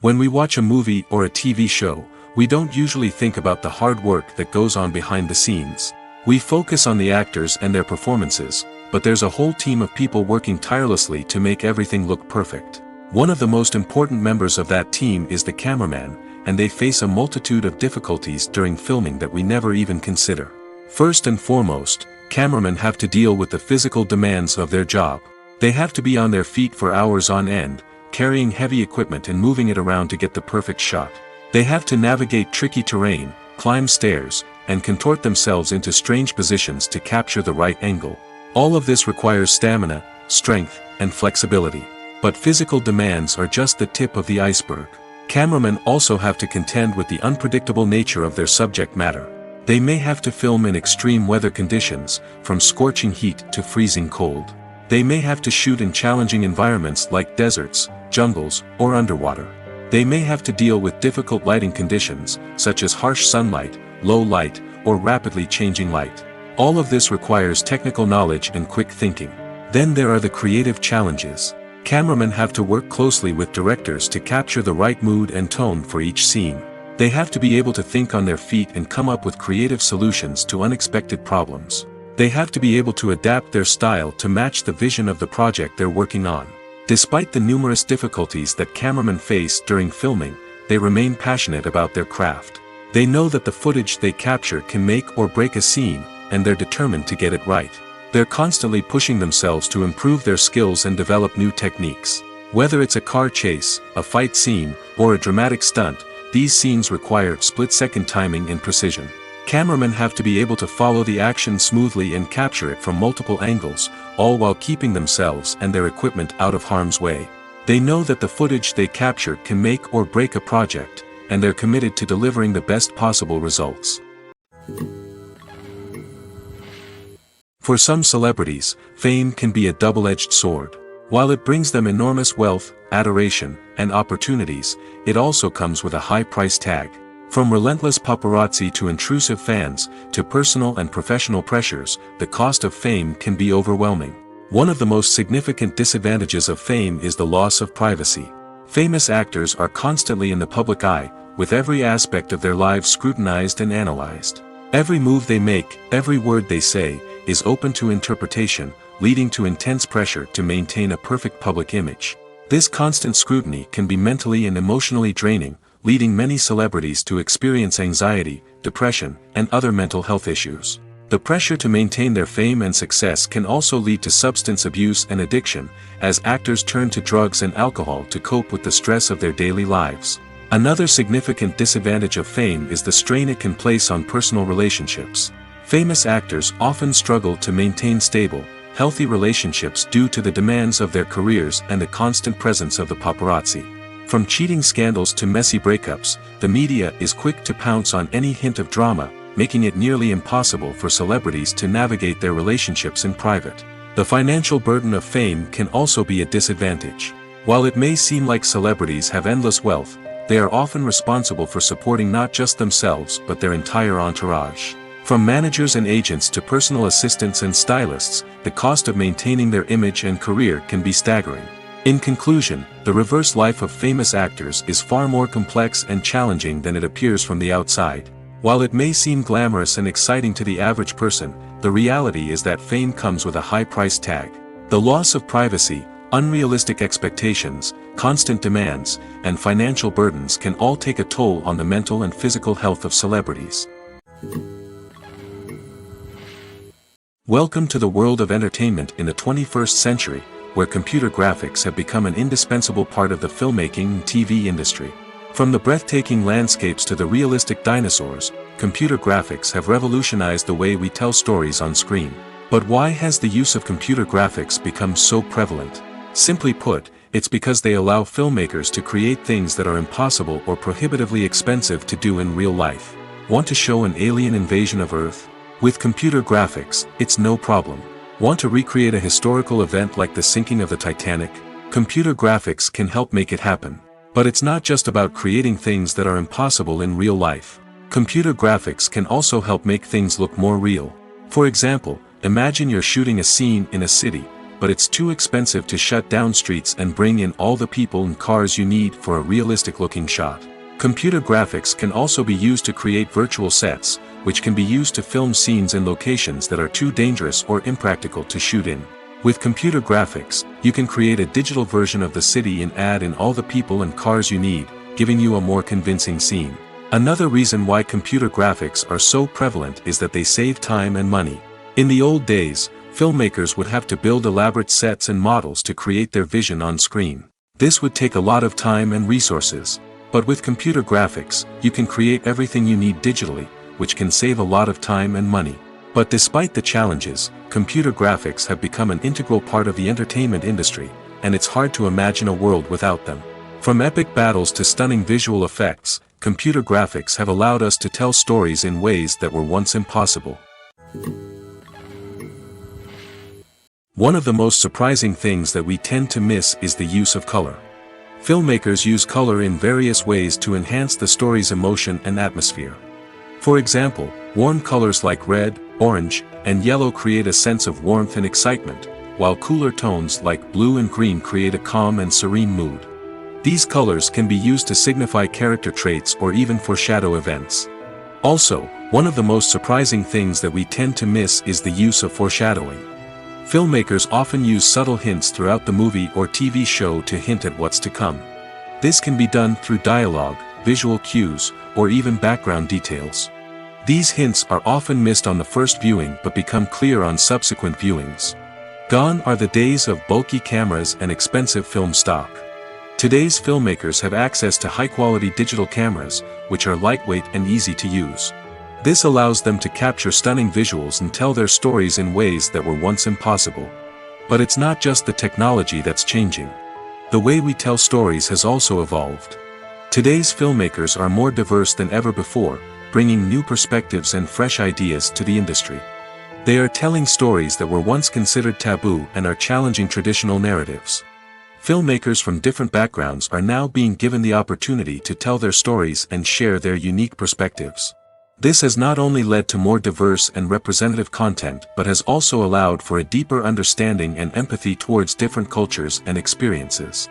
When we watch a movie or a TV show, we don't usually think about the hard work that goes on behind the scenes. We focus on the actors and their performances, but there's a whole team of people working tirelessly to make everything look perfect. One of the most important members of that team is the cameraman, and they face a multitude of difficulties during filming that we never even consider. First and foremost, cameramen have to deal with the physical demands of their job. They have to be on their feet for hours on end, carrying heavy equipment and moving it around to get the perfect shot. They have to navigate tricky terrain, climb stairs, and contort themselves into strange positions to capture the right angle. All of this requires stamina, strength, and flexibility. But physical demands are just the tip of the iceberg. Cameramen also have to contend with the unpredictable nature of their subject matter. They may have to film in extreme weather conditions, from scorching heat to freezing cold. They may have to shoot in challenging environments like deserts, jungles, or underwater. They may have to deal with difficult lighting conditions, such as harsh sunlight, low light, or rapidly changing light. All of this requires technical knowledge and quick thinking. Then there are the creative challenges. Cameramen have to work closely with directors to capture the right mood and tone for each scene. They have to be able to think on their feet and come up with creative solutions to unexpected problems. They have to be able to adapt their style to match the vision of the project they're working on. Despite the numerous difficulties that cameramen face during filming, they remain passionate about their craft. They know that the footage they capture can make or break a scene, and they're determined to get it right. They're constantly pushing themselves to improve their skills and develop new techniques. Whether it's a car chase, a fight scene, or a dramatic stunt, these scenes require split-second timing and precision. Cameramen have to be able to follow the action smoothly and capture it from multiple angles, all while keeping themselves and their equipment out of harm's way. They know that the footage they capture can make or break a project, and they're committed to delivering the best possible results. For some celebrities, fame can be a double-edged sword. While it brings them enormous wealth, adoration, and opportunities, it also comes with a high price tag. From relentless paparazzi to intrusive fans, to personal and professional pressures, the cost of fame can be overwhelming. One of the most significant disadvantages of fame is the loss of privacy. Famous actors are constantly in the public eye, with every aspect of their lives scrutinized and analyzed. Every move they make, every word they say, is open to interpretation, leading to intense pressure to maintain a perfect public image. This constant scrutiny can be mentally and emotionally draining, leading many celebrities to experience anxiety, depression, and other mental health issues. The pressure to maintain their fame and success can also lead to substance abuse and addiction, as actors turn to drugs and alcohol to cope with the stress of their daily lives. Another significant disadvantage of fame is the strain it can place on personal relationships. Famous actors often struggle to maintain stable, healthy relationships due to the demands of their careers and the constant presence of the paparazzi. From cheating scandals to messy breakups, the media is quick to pounce on any hint of drama, making it nearly impossible for celebrities to navigate their relationships in private. The financial burden of fame can also be a disadvantage. While it may seem like celebrities have endless wealth, they are often responsible for supporting not just themselves but their entire entourage. From managers and agents to personal assistants and stylists, the cost of maintaining their image and career can be staggering. In conclusion, the reverse life of famous actors is far more complex and challenging than it appears from the outside. While it may seem glamorous and exciting to the average person, the reality is that fame comes with a high price tag. The loss of privacy, unrealistic expectations, constant demands, and financial burdens can all take a toll on the mental and physical health of celebrities. Welcome to the world of entertainment in the 21st century, where computer graphics have become an indispensable part of the filmmaking and TV industry. From the breathtaking landscapes to the realistic dinosaurs, computer graphics have revolutionized the way we tell stories on screen. But why has the use of computer graphics become so prevalent? Simply put, it's because they allow filmmakers to create things that are impossible or prohibitively expensive to do in real life. Want to show an alien invasion of Earth? With computer graphics, it's no problem. Want to recreate a historical event like the sinking of the Titanic? Computer graphics can help make it happen. But it's not just about creating things that are impossible in real life. Computer graphics can also help make things look more real. For example, imagine you're shooting a scene in a city, but it's too expensive to shut down streets and bring in all the people and cars you need for a realistic-looking shot. Computer graphics can also be used to create virtual sets, which can be used to film scenes in locations that are too dangerous or impractical to shoot in. With computer graphics, you can create a digital version of the city and add in all the people and cars you need, giving you a more convincing scene. Another reason why computer graphics are so prevalent is that they save time and money. In the old days, filmmakers would have to build elaborate sets and models to create their vision on screen. This would take a lot of time and resources. But with computer graphics, you can create everything you need digitally, which can save a lot of time and money. But despite the challenges, computer graphics have become an integral part of the entertainment industry, and it's hard to imagine a world without them. From epic battles to stunning visual effects, computer graphics have allowed us to tell stories in ways that were once impossible. One of the most surprising things that we tend to miss is the use of color. Filmmakers use color in various ways to enhance the story's emotion and atmosphere. For example, warm colors like red, orange, and yellow create a sense of warmth and excitement, while cooler tones like blue and green create a calm and serene mood. These colors can be used to signify character traits or even foreshadow events. Also, one of the most surprising things that we tend to miss is the use of foreshadowing. Filmmakers often use subtle hints throughout the movie or TV show to hint at what's to come. This can be done through dialogue, visual cues, or even background details. These hints are often missed on the first viewing but become clear on subsequent viewings. Gone are the days of bulky cameras and expensive film stock. Today's filmmakers have access to high-quality digital cameras, which are lightweight and easy to use. This allows them to capture stunning visuals and tell their stories in ways that were once impossible. But it's not just the technology that's changing. The way we tell stories has also evolved. Today's filmmakers are more diverse than ever before, bringing new perspectives and fresh ideas to the industry. They are telling stories that were once considered taboo and are challenging traditional narratives. Filmmakers from different backgrounds are now being given the opportunity to tell their stories and share their unique perspectives. This has not only led to more diverse and representative content but has also allowed for a deeper understanding and empathy towards different cultures and experiences.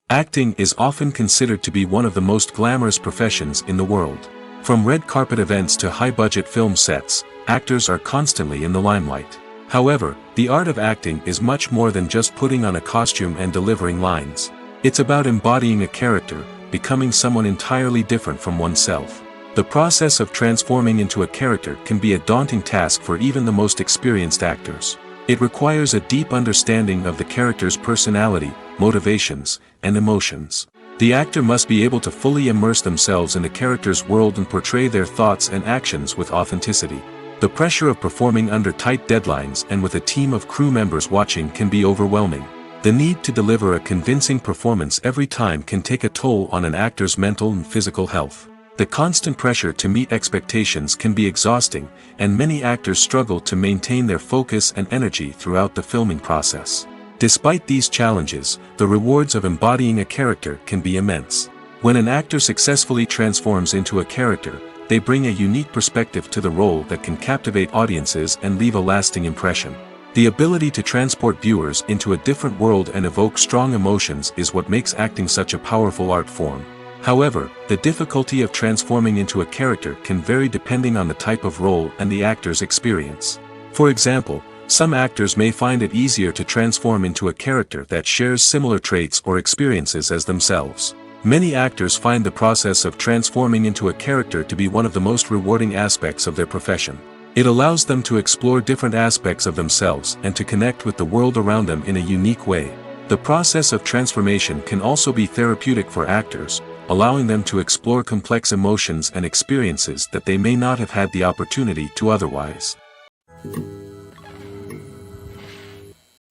Acting is often considered to be one of the most glamorous professions in the world. From red carpet events to high-budget film sets, actors are constantly in the limelight. However, the art of acting is much more than just putting on a costume and delivering lines. It's about embodying a character, becoming someone entirely different from oneself. The process of transforming into a character can be a daunting task for even the most experienced actors. It requires a deep understanding of the character's personality, motivations, and emotions. The actor must be able to fully immerse themselves in the character's world and portray their thoughts and actions with authenticity. The pressure of performing under tight deadlines and with a team of crew members watching can be overwhelming. The need to deliver a convincing performance every time can take a toll on an actor's mental and physical health. The constant pressure to meet expectations can be exhausting, and many actors struggle to maintain their focus and energy throughout the filming process. Despite these challenges, the rewards of embodying a character can be immense. When an actor successfully transforms into a character, they bring a unique perspective to the role that can captivate audiences and leave a lasting impression. The ability to transport viewers into a different world and evoke strong emotions is what makes acting such a powerful art form. However, the difficulty of transforming into a character can vary depending on the type of role and the actor's experience. For example, some actors may find it easier to transform into a character that shares similar traits or experiences as themselves. Many actors find the process of transforming into a character to be one of the most rewarding aspects of their profession. It allows them to explore different aspects of themselves and to connect with the world around them in a unique way. The process of transformation can also be therapeutic for actors, allowing them to explore complex emotions and experiences that they may not have had the opportunity to otherwise.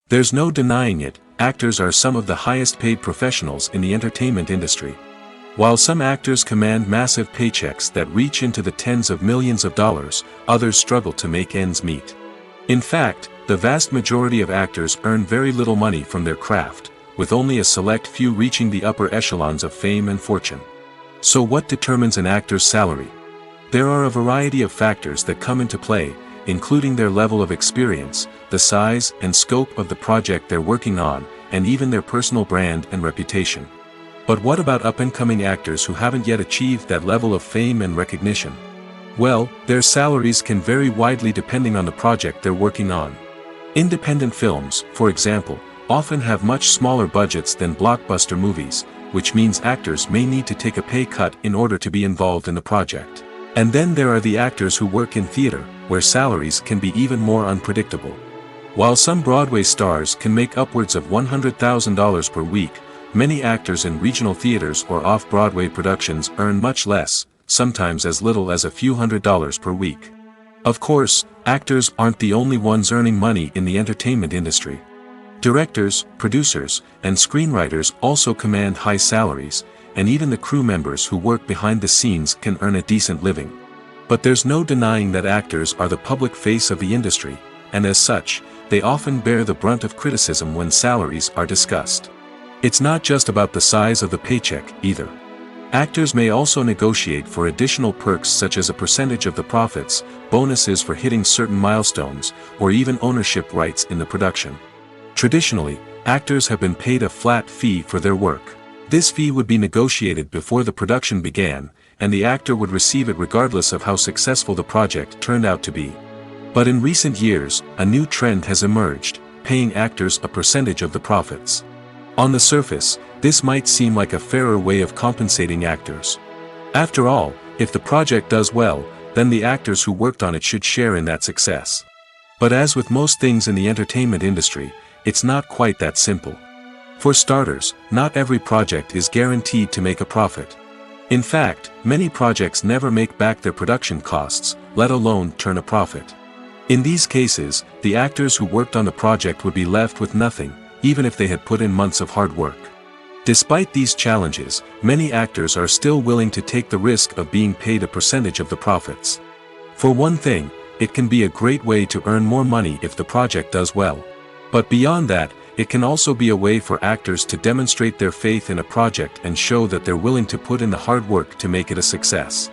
There's no denying it, actors are some of the highest paid professionals in the entertainment industry. While some actors command massive paychecks that reach into the tens of millions of dollars, others struggle to make ends meet. In fact, the vast majority of actors earn very little money from their craft, with only a select few reaching the upper echelons of fame and fortune. So what determines an actor's salary? There are a variety of factors that come into play, including their level of experience, the size and scope of the project they're working on, and even their personal brand and reputation. But what about up-and-coming actors who haven't yet achieved that level of fame and recognition? Well, their salaries can vary widely depending on the project they're working on. Independent films, for example, often have much smaller budgets than blockbuster movies, which means actors may need to take a pay cut in order to be involved in the project. And then there are the actors who work in theater, where salaries can be even more unpredictable. While some Broadway stars can make upwards of $100,000 per week, many actors in regional theaters or off-Broadway productions earn much less, sometimes as little as a few $100s per week. Of course, actors aren't the only ones earning money in the entertainment industry. Directors, producers, and screenwriters also command high salaries, and even the crew members who work behind the scenes can earn a decent living. But there's no denying that actors are the public face of the industry, and as such, they often bear the brunt of criticism when salaries are discussed. It's not just about the size of the paycheck, either. Actors may also negotiate for additional perks such as a percentage of the profits, bonuses for hitting certain milestones, or even ownership rights in the production. Traditionally, actors have been paid a flat fee for their work. This fee would be negotiated before the production began, and the actor would receive it regardless of how successful the project turned out to be. But in recent years, a new trend has emerged, paying actors a percentage of the profits. On the surface, this might seem like a fairer way of compensating actors. After all, if the project does well, then the actors who worked on it should share in that success. But as with most things in the entertainment industry, it's not quite that simple. For starters, not every project is guaranteed to make a profit. In fact, many projects never make back their production costs, let alone turn a profit. In these cases, the actors who worked on the project would be left with nothing, even if they had put in months of hard work. Despite these challenges, many actors are still willing to take the risk of being paid a percentage of the profits. For one thing, it can be a great way to earn more money if the project does well. But beyond that, it can also be a way for actors to demonstrate their faith in a project and show that they're willing to put in the hard work to make it a success.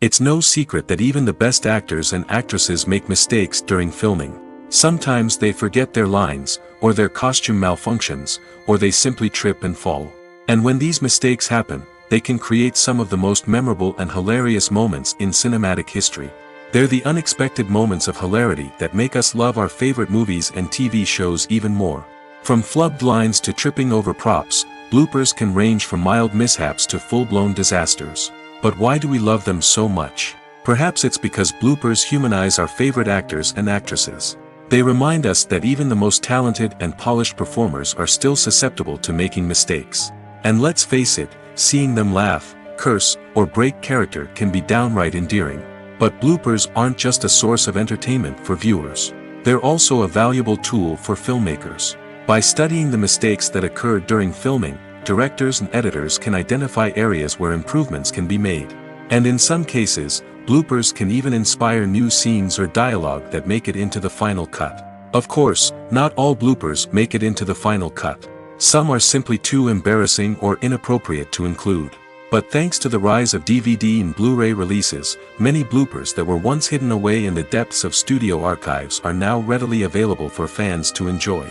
It's no secret that even the best actors and actresses make mistakes during filming. Sometimes they forget their lines, or their costume malfunctions, or they simply trip and fall. And when these mistakes happen, they can create some of the most memorable and hilarious moments in cinematic history. They're the unexpected moments of hilarity that make us love our favorite movies and TV shows even more. From flubbed lines to tripping over props, bloopers can range from mild mishaps to full-blown disasters. But why do we love them so much? Perhaps it's because bloopers humanize our favorite actors and actresses. They remind us that even the most talented and polished performers are still susceptible to making mistakes. And let's face it, seeing them laugh, curse, or break character can be downright endearing. But bloopers aren't just a source of entertainment for viewers. They're also a valuable tool for filmmakers. By studying the mistakes that occurred during filming, directors and editors can identify areas where improvements can be made. And in some cases, bloopers can even inspire new scenes or dialogue that make it into the final cut. Of course, not all bloopers make it into the final cut. Some are simply too embarrassing or inappropriate to include. But thanks to the rise of DVD and Blu-ray releases, many bloopers that were once hidden away in the depths of studio archives are now readily available for fans to enjoy.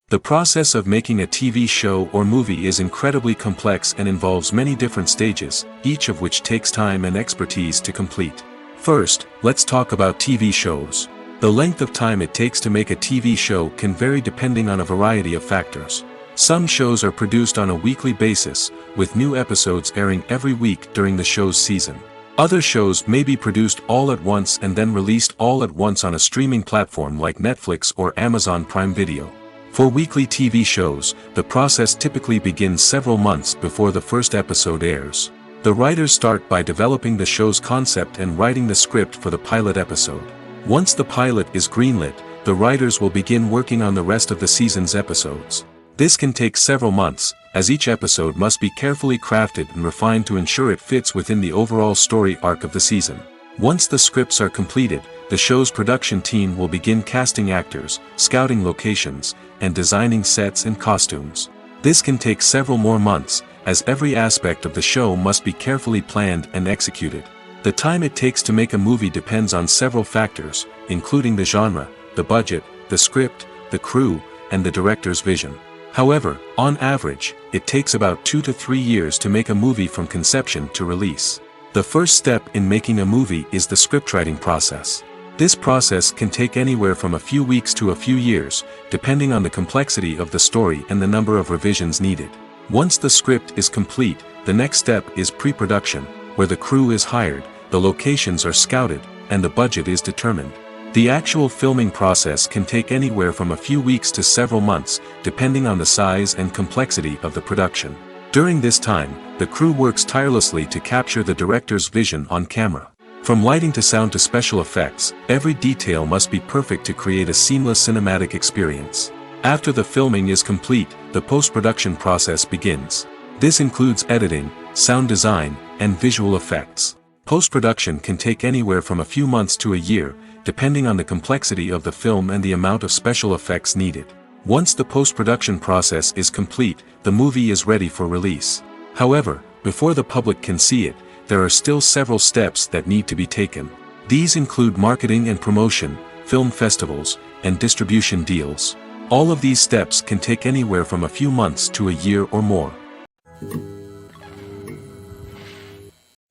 The process of making a TV show or movie is incredibly complex and involves many different stages, each of which takes time and expertise to complete. First, let's talk about TV shows. The length of time it takes to make a TV show can vary depending on a variety of factors. Some shows are produced on a weekly basis, with new episodes airing every week during the show's season. Other shows may be produced all at once and then released all at once on a streaming platform like Netflix or Amazon Prime Video. For weekly TV shows, the process typically begins several months before the first episode airs. The writers start by developing the show's concept and writing the script for the pilot episode. Once the pilot is greenlit, the writers will begin working on the rest of the season's episodes. This can take several months, as each episode must be carefully crafted and refined to ensure it fits within the overall story arc of the season. Once the scripts are completed, the show's production team will begin casting actors, scouting locations, and designing sets and costumes. This can take several more months, as every aspect of the show must be carefully planned and executed. The time it takes to make a movie depends on several factors, including the genre, the budget, the script, the crew, and the director's vision. However, on average, it takes about 2 to 3 years to make a movie from conception to release. The first step in making a movie is the scriptwriting process. This process can take anywhere from a few weeks to a few years, depending on the complexity of the story and the number of revisions needed. Once the script is complete, the next step is pre-production, where the crew is hired, the locations are scouted, and the budget is determined. The actual filming process can take anywhere from a few weeks to several months, depending on the size and complexity of the production. During this time, the crew works tirelessly to capture the director's vision on camera. From lighting to sound to special effects, every detail must be perfect to create a seamless cinematic experience. After the filming is complete, the post-production process begins. This includes editing, sound design, and visual effects. Post-production can take anywhere from a few months to a year, depending on the complexity of the film and the amount of special effects needed. Once the post-production process is complete, the movie is ready for release. However, before the public can see it, there are still several steps that need to be taken. These include marketing and promotion, film festivals, and distribution deals. All of these steps can take anywhere from a few months to a year or more.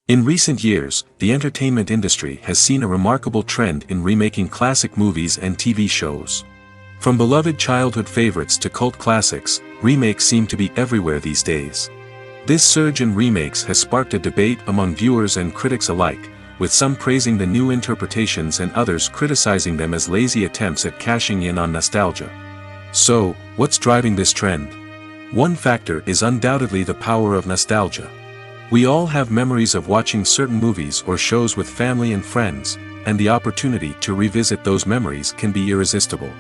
In recent years, the entertainment industry has seen a remarkable trend in remaking classic movies and TV shows. From beloved childhood favorites to cult classics, remakes seem to be everywhere these days. This surge in remakes has sparked a debate among viewers and critics alike, with some praising the new interpretations and others criticizing them as lazy attempts at cashing in on nostalgia. So, what's driving this trend? One factor is undoubtedly the power of nostalgia. We all have memories of watching certain movies or shows with family and friends, and the opportunity to revisit those memories can be irresistible.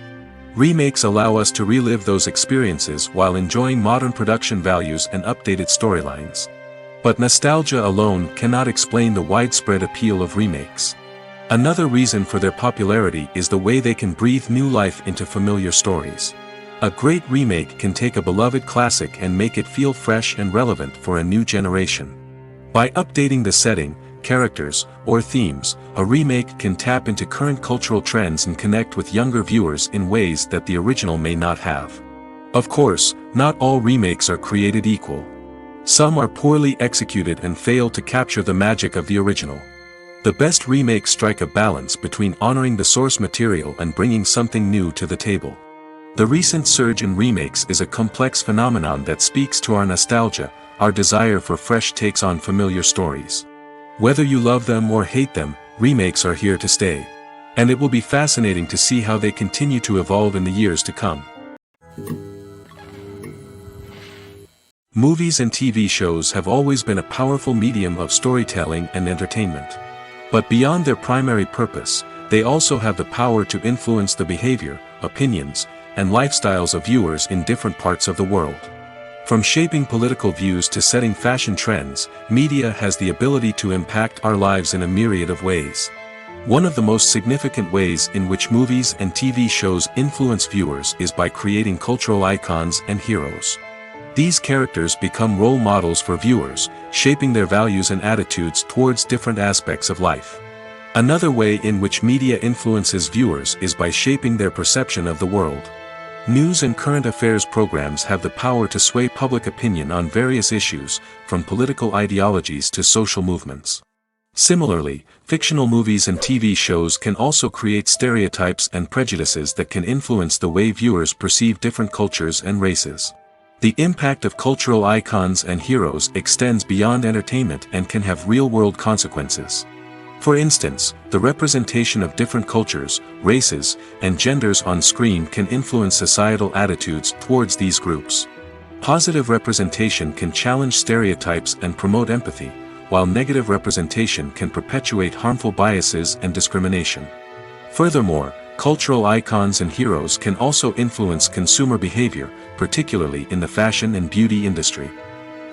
Remakes allow us to relive those experiences while enjoying modern production values and updated storylines. But nostalgia alone cannot explain the widespread appeal of remakes. Another reason for their popularity is the way they can breathe new life into familiar stories. A great remake can take a beloved classic and make it feel fresh and relevant for a new generation. By updating the setting, characters, or themes, a remake can tap into current cultural trends and connect with younger viewers in ways that the original may not have. Of course, not all remakes are created equal. Some are poorly executed and fail to capture the magic of the original. The best remakes strike a balance between honoring the source material and bringing something new to the table. The recent surge in remakes is a complex phenomenon that speaks to our nostalgia, our desire for fresh takes on familiar stories. Whether you love them or hate them, remakes are here to stay. And it will be fascinating to see how they continue to evolve in the years to come. Movies and TV shows have always been a powerful medium of storytelling and entertainment. But beyond their primary purpose, they also have the power to influence the behavior, opinions, and lifestyles of viewers in different parts of the world. From shaping political views to setting fashion trends, media has the ability to impact our lives in a myriad of ways. One of the most significant ways in which movies and TV shows influence viewers is by creating cultural icons and heroes. These characters become role models for viewers, shaping their values and attitudes towards different aspects of life. Another way in which media influences viewers is by shaping their perception of the world. News and current affairs programs have the power to sway public opinion on various issues, from political ideologies to social movements. Similarly, fictional movies and TV shows can also create stereotypes and prejudices that can influence the way viewers perceive different cultures and races. The impact of cultural icons and heroes extends beyond entertainment and can have real-world consequences. For instance, the representation of different cultures, races, and genders on screen can influence societal attitudes towards these groups. Positive representation can challenge stereotypes and promote empathy, while negative representation can perpetuate harmful biases and discrimination. Furthermore, cultural icons and heroes can also influence consumer behavior, particularly in the fashion and beauty industry.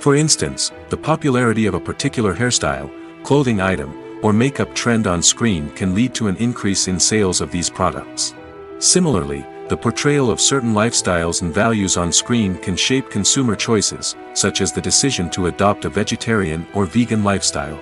For instance, the popularity of a particular hairstyle, clothing item, or makeup trend on screen can lead to an increase in sales of these products. Similarly, the portrayal of certain lifestyles and values on screen can shape consumer choices, such as the decision to adopt a vegetarian or vegan lifestyle.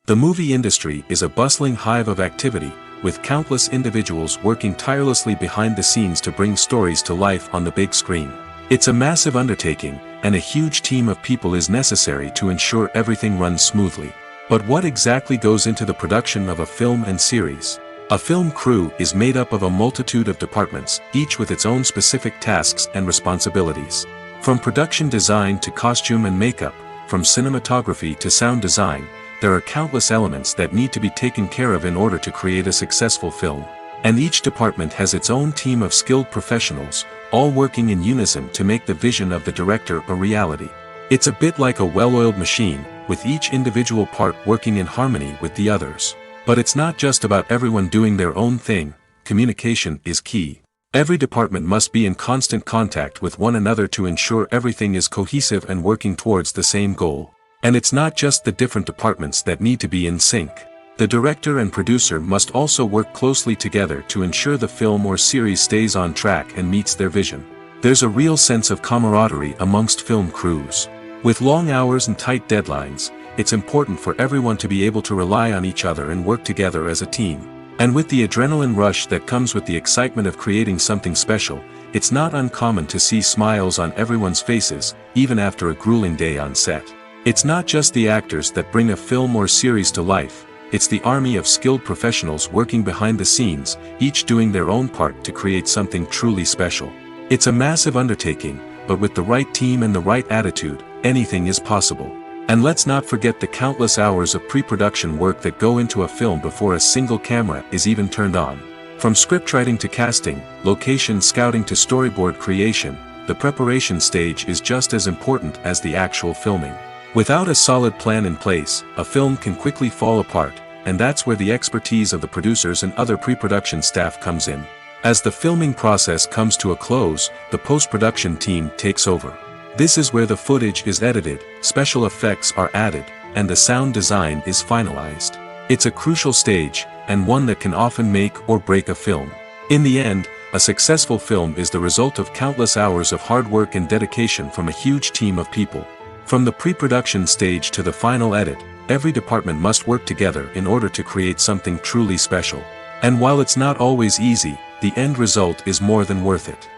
The movie industry is a bustling hive of activity, with countless individuals working tirelessly behind the scenes to bring stories to life on the big screen. It's a massive undertaking, and a huge team of people is necessary to ensure everything runs smoothly. But what exactly goes into the production of a film and series? A film crew is made up of a multitude of departments, each with its own specific tasks and responsibilities. From production design to costume and makeup, from cinematography to sound design, there are countless elements that need to be taken care of in order to create a successful film. And each department has its own team of skilled professionals, all working in unison to make the vision of the director a reality. It's a bit like a well-oiled machine, with each individual part working in harmony with the others. But it's not just about everyone doing their own thing. Communication is key. Every department must be in constant contact with one another to ensure everything is cohesive and working towards the same goal. And it's not just the different departments that need to be in sync. The director and producer must also work closely together to ensure the film or series stays on track and meets their vision. There's a real sense of camaraderie amongst film crews. With long hours and tight deadlines, it's important for everyone to be able to rely on each other and work together as a team. And with the adrenaline rush that comes with the excitement of creating something special, it's not uncommon to see smiles on everyone's faces, even after a grueling day on set. It's not just the actors that bring a film or series to life. It's the army of skilled professionals working behind the scenes, each doing their own part to create something truly special. It's a massive undertaking, but with the right team and the right attitude, anything is possible. And let's not forget the countless hours of pre-production work that go into a film before a single camera is even turned on. From scriptwriting to casting, location scouting to storyboard creation, the preparation stage is just as important as the actual filming. Without a solid plan in place, a film can quickly fall apart, and that's where the expertise of the producers and other pre-production staff comes in. As the filming process comes to a close, the post-production team takes over. This is where the footage is edited, special effects are added, and the sound design is finalized. It's a crucial stage, and one that can often make or break a film. In the end, a successful film is the result of countless hours of hard work and dedication from a huge team of people. From the pre-production stage to the final edit, every department must work together in order to create something truly special. And while it's not always easy, the end result is more than worth it.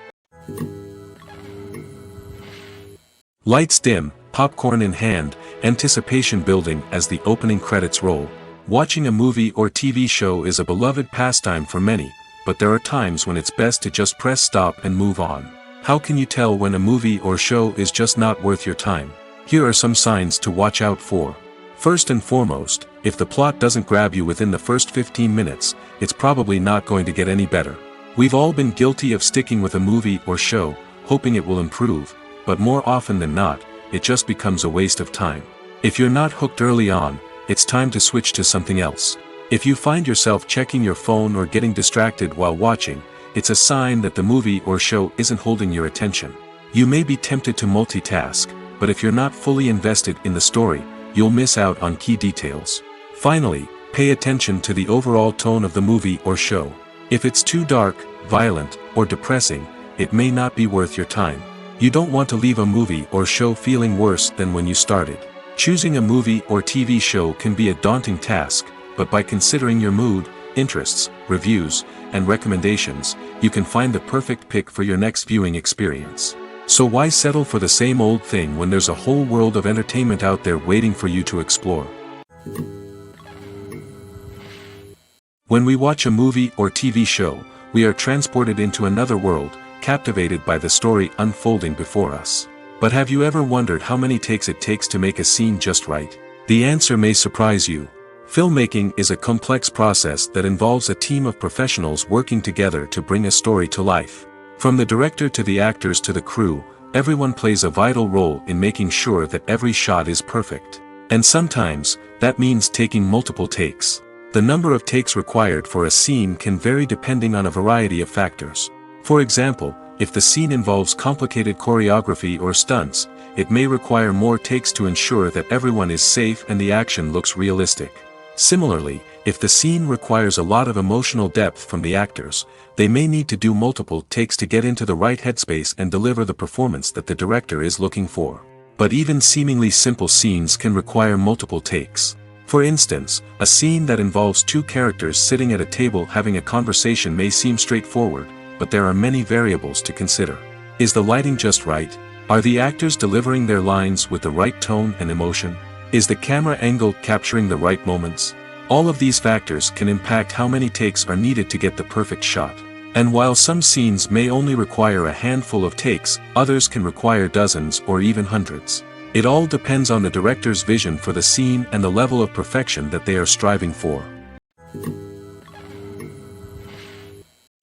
Lights dim, popcorn in hand, anticipation building as the opening credits roll. Watching a movie or TV show is a beloved pastime for many, but there are times when it's best to just press stop and move on. How can you tell when a movie or show is just not worth your time? Here are some signs to watch out for. First and foremost, if the plot doesn't grab you within the first 15 minutes, it's probably not going to get any better. We've all been guilty of sticking with a movie or show, hoping it will improve, but more often than not, it just becomes a waste of time. If you're not hooked early on, it's time to switch to something else. If you find yourself checking your phone or getting distracted while watching, it's a sign that the movie or show isn't holding your attention. You may be tempted to multitask, but if you're not fully invested in the story, you'll miss out on key details. Finally, pay attention to the overall tone of the movie or show. If it's too dark, violent, or depressing, it may not be worth your time. You don't want to leave a movie or show feeling worse than when you started. Choosing a movie or TV show can be a daunting task, but by considering your mood, interests, reviews, and recommendations, you can find the perfect pick for your next viewing experience. So why settle for the same old thing when there's a whole world of entertainment out there waiting for you to explore? When we watch a movie or TV show, we are transported into another world, captivated by the story unfolding before us. But have you ever wondered how many takes it takes to make a scene just right? The answer may surprise you. Filmmaking is a complex process that involves a team of professionals working together to bring a story to life. From the director to the actors to the crew, everyone plays a vital role in making sure that every shot is perfect. And sometimes, that means taking multiple takes. The number of takes required for a scene can vary depending on a variety of factors. For example, if the scene involves complicated choreography or stunts, it may require more takes to ensure that everyone is safe and the action looks realistic. Similarly, if the scene requires a lot of emotional depth from the actors, they may need to do multiple takes to get into the right headspace and deliver the performance that the director is looking for. But even seemingly simple scenes can require multiple takes. For instance, a scene that involves two characters sitting at a table having a conversation may seem straightforward, but there are many variables to consider. Is the lighting just right? Are the actors delivering their lines with the right tone and emotion? Is the camera angle capturing the right moments? All of these factors can impact how many takes are needed to get the perfect shot. And while some scenes may only require a handful of takes, others can require dozens or even hundreds. It all depends on the director's vision for the scene and the level of perfection that they are striving for.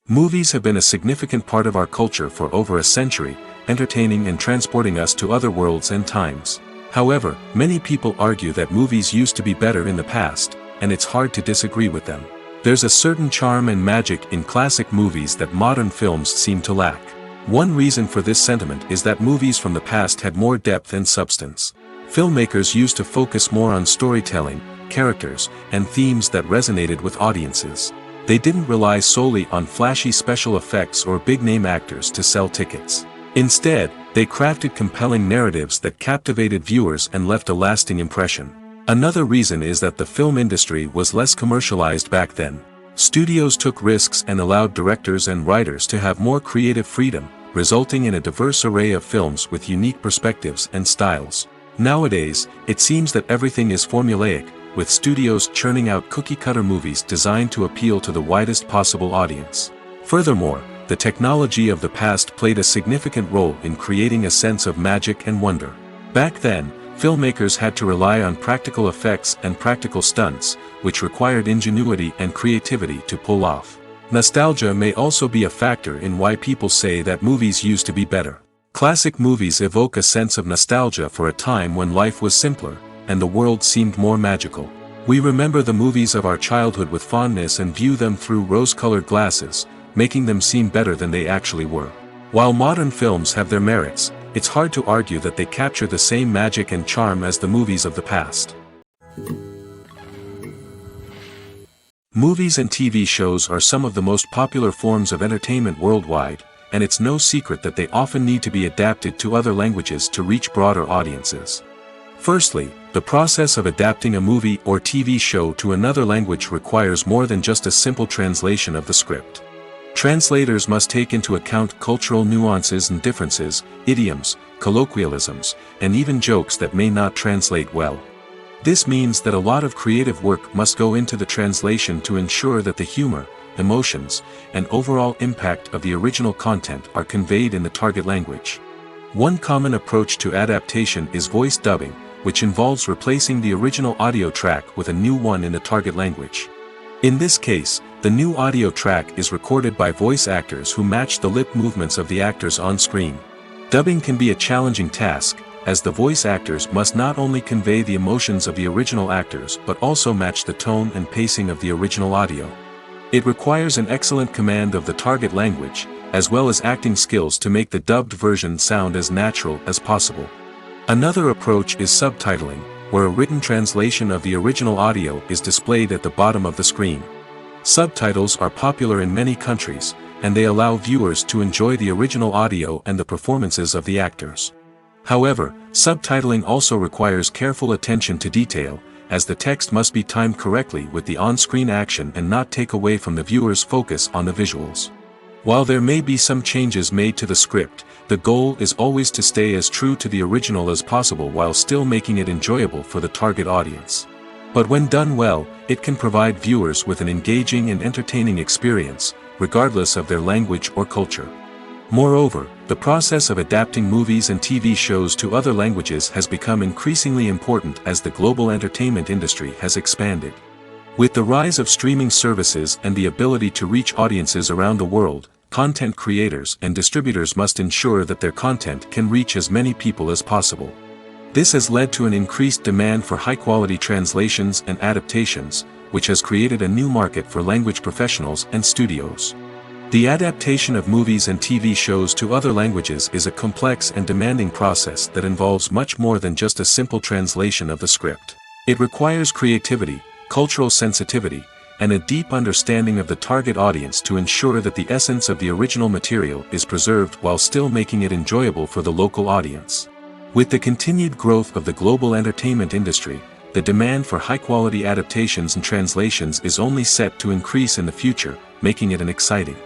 Movies have been a significant part of our culture for over a century, entertaining and transporting us to other worlds and times. However, many people argue that movies used to be better in the past, and it's hard to disagree with them. There's a certain charm and magic in classic movies that modern films seem to lack. One reason for this sentiment is that movies from the past had more depth and substance. Filmmakers used to focus more on storytelling, characters, and themes that resonated with audiences. They didn't rely solely on flashy special effects or big-name actors to sell tickets. Instead, they crafted compelling narratives that captivated viewers and left a lasting impression. Another reason is that the film industry was less commercialized back then. Studios took risks and allowed directors and writers to have more creative freedom, resulting in a diverse array of films with unique perspectives and styles. Nowadays, it seems that everything is formulaic, with studios churning out cookie-cutter movies designed to appeal to the widest possible audience. Furthermore, the technology of the past played a significant role in creating a sense of magic and wonder. Back then, filmmakers had to rely on practical effects and practical stunts, which required ingenuity and creativity to pull off. Nostalgia may also be a factor in why people say that movies used to be better. Classic movies evoke a sense of nostalgia for a time when life was simpler, and the world seemed more magical. We remember the movies of our childhood with fondness and view them through rose-colored glasses, making them seem better than they actually were. While modern films have their merits, it's hard to argue that they capture the same magic and charm as the movies of the past. Movies and TV shows are some of the most popular forms of entertainment worldwide, and it's no secret that they often need to be adapted to other languages to reach broader audiences. Firstly, The process of adapting a movie or TV show to another language requires more than just a simple translation of the script. Translators must take into account cultural nuances and differences, idioms, colloquialisms, and even jokes that may not translate well. This means that a lot of creative work must go into the translation to ensure that the humor, emotions, and overall impact of the original content are conveyed in the target language. One common approach to adaptation is voice dubbing, which involves replacing the original audio track with a new one in the target language. In this case, the new audio track is recorded by voice actors who match the lip movements of the actors on screen. Dubbing can be a challenging task, as the voice actors must not only convey the emotions of the original actors but also match the tone and pacing of the original audio. It requires an excellent command of the target language, as well as acting skills to make the dubbed version sound as natural as possible. Another approach is subtitling, where a written translation of the original audio is displayed at the bottom of the screen. Subtitles are popular in many countries, and they allow viewers to enjoy the original audio and the performances of the actors. However, subtitling also requires careful attention to detail, as the text must be timed correctly with the on-screen action and not take away from the viewer's focus on the visuals. While there may be some changes made to the script, the goal is always to stay as true to the original as possible while still making it enjoyable for the target audience. But when done well, it can provide viewers with an engaging and entertaining experience, regardless of their language or culture. Moreover, the process of adapting movies and TV shows to other languages has become increasingly important as the global entertainment industry has expanded. With the rise of streaming services and the ability to reach audiences around the world, content creators and distributors must ensure that their content can reach as many people as possible. This has led to an increased demand for high-quality translations and adaptations, which has created a new market for language professionals and studios. The adaptation of movies and TV shows to other languages is a complex and demanding process that involves much more than just a simple translation of the script. It requires creativity, cultural sensitivity, and a deep understanding of the target audience to ensure that the essence of the original material is preserved while still making it enjoyable for the local audience. With the continued growth of the global entertainment industry, the demand for high-quality adaptations and translations is only set to increase in the future, making it an exciting.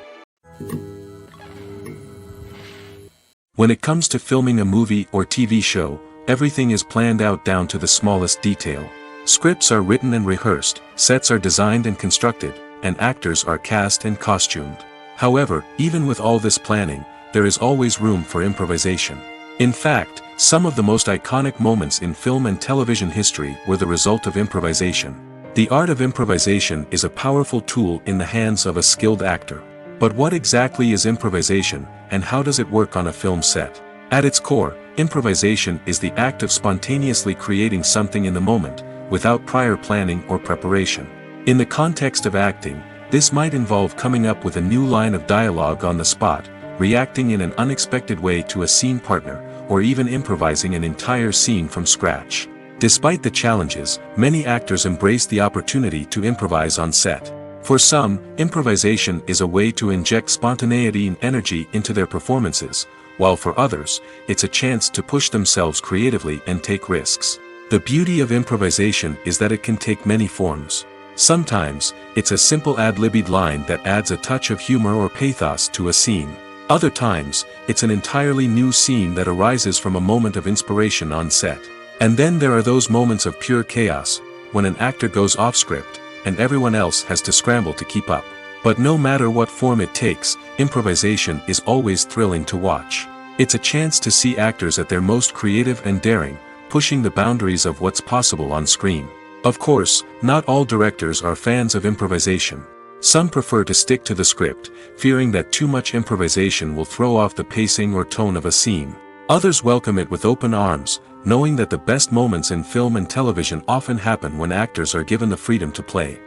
When it comes to filming a movie or TV show, everything is planned out down to the smallest detail. Scripts are written and rehearsed, sets are designed and constructed, and actors are cast and costumed. However, even with all this planning, there is always room for improvisation. In fact, some of the most iconic moments in film and television history were the result of improvisation. The art of improvisation is a powerful tool in the hands of a skilled actor. But what exactly is improvisation, and how does it work on a film set? At its core, improvisation is the act of spontaneously creating something in the moment, without prior planning or preparation. In the context of acting, this might involve coming up with a new line of dialogue on the spot, reacting in an unexpected way to a scene partner, or even improvising an entire scene from scratch. Despite the challenges, many actors embrace the opportunity to improvise on set. For some, improvisation is a way to inject spontaneity and energy into their performances, while for others, it's a chance to push themselves creatively and take risks. The beauty of improvisation is that it can take many forms. Sometimes, it's a simple ad-libbed line that adds a touch of humor or pathos to a scene. Other times, it's an entirely new scene that arises from a moment of inspiration on set. And then there are those moments of pure chaos, when an actor goes off script, and everyone else has to scramble to keep up. But no matter what form it takes, improvisation is always thrilling to watch. It's a chance to see actors at their most creative and daring, pushing the boundaries of what's possible on screen. Of course, not all directors are fans of improvisation. Some prefer to stick to the script, fearing that too much improvisation will throw off the pacing or tone of a scene. Others welcome it with open arms, knowing that the best moments in film and television often happen when actors are given the freedom to play.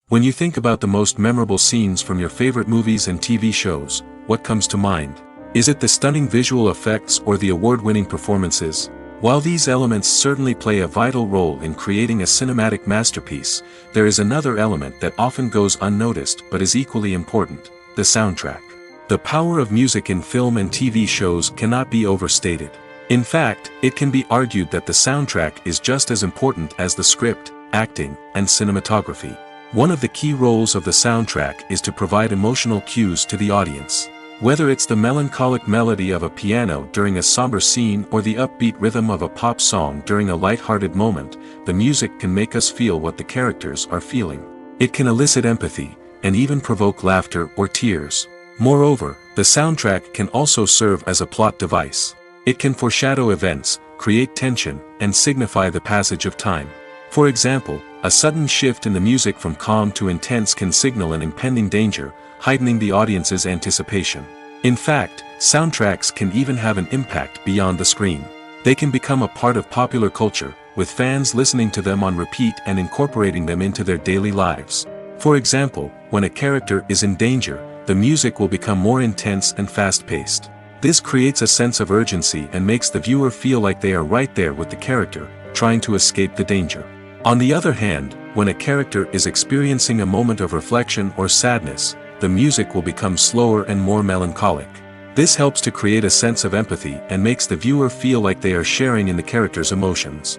When you think about the most memorable scenes from your favorite movies and TV shows, what comes to mind? Is it the stunning visual effects or the award-winning performances? While these elements certainly play a vital role in creating a cinematic masterpiece, there is another element that often goes unnoticed but is equally important: the soundtrack. The power of music in film and TV shows cannot be overstated. In fact, it can be argued that the soundtrack is just as important as the script, acting, and cinematography. One of the key roles of the soundtrack is to provide emotional cues to the audience. Whether it's the melancholic melody of a piano during a somber scene or the upbeat rhythm of a pop song during a light-hearted moment, the music can make us feel what the characters are feeling. It can elicit empathy, and even provoke laughter or tears. Moreover, the soundtrack can also serve as a plot device. It can foreshadow events, create tension, and signify the passage of time. For example, a sudden shift in the music from calm to intense can signal an impending danger, heightening the audience's anticipation. In fact, soundtracks can even have an impact beyond the screen. They can become a part of popular culture, with fans listening to them on repeat and incorporating them into their daily lives. For example, when a character is in danger, the music will become more intense and fast-paced. This creates a sense of urgency and makes the viewer feel like they are right there with the character, trying to escape the danger. On the other hand, when a character is experiencing a moment of reflection or sadness, the music will become slower and more melancholic. This helps to create a sense of empathy and makes the viewer feel like they are sharing in the character's emotions.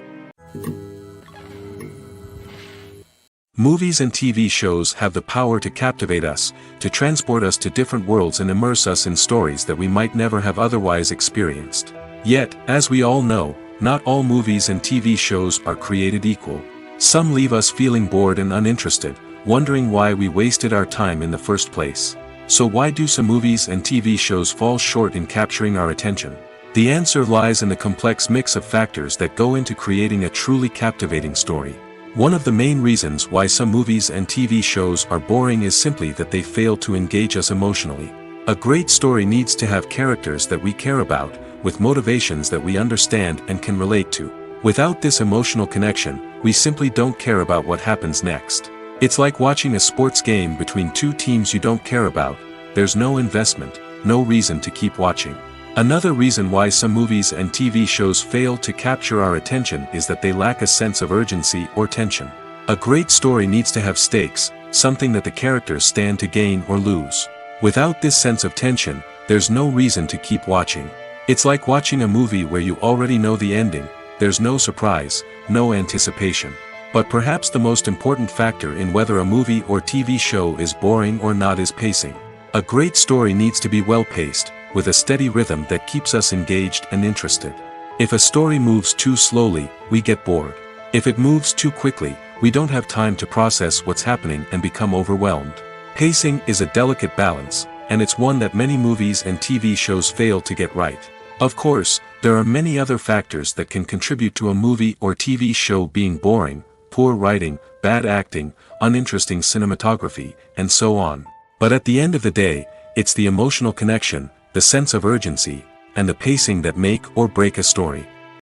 Movies and TV shows have the power to captivate us, to transport us to different worlds and immerse us in stories that we might never have otherwise experienced. Yet, as we all know, not all movies and TV shows are created equal. Some leave us feeling bored and uninterested, wondering why we wasted our time in the first place. So why do some movies and TV shows fall short in capturing our attention? The answer lies in the complex mix of factors that go into creating a truly captivating story. One of the main reasons why some movies and TV shows are boring is simply that they fail to engage us emotionally. A great story needs to have characters that we care about, with motivations that we understand and can relate to. Without this emotional connection, we simply don't care about what happens next. It's like watching a sports game between two teams you don't care about. There's no investment, no reason to keep watching. Another reason why some movies and TV shows fail to capture our attention is that they lack a sense of urgency or tension. A great story needs to have stakes, something that the characters stand to gain or lose. Without this sense of tension, there's no reason to keep watching. It's like watching a movie where you already know the ending. There's no surprise, no anticipation. But perhaps the most important factor in whether a movie or TV show is boring or not is pacing. A great story needs to be well-paced, with a steady rhythm that keeps us engaged and interested. If a story moves too slowly, we get bored. If it moves too quickly, we don't have time to process what's happening and become overwhelmed. Pacing is a delicate balance, and it's one that many movies and TV shows fail to get right. Of course, there are many other factors that can contribute to a movie or TV show being boring: poor writing, bad acting, uninteresting cinematography, and so on. But at the end of the day, it's the emotional connection, the sense of urgency, and the pacing that make or break a story.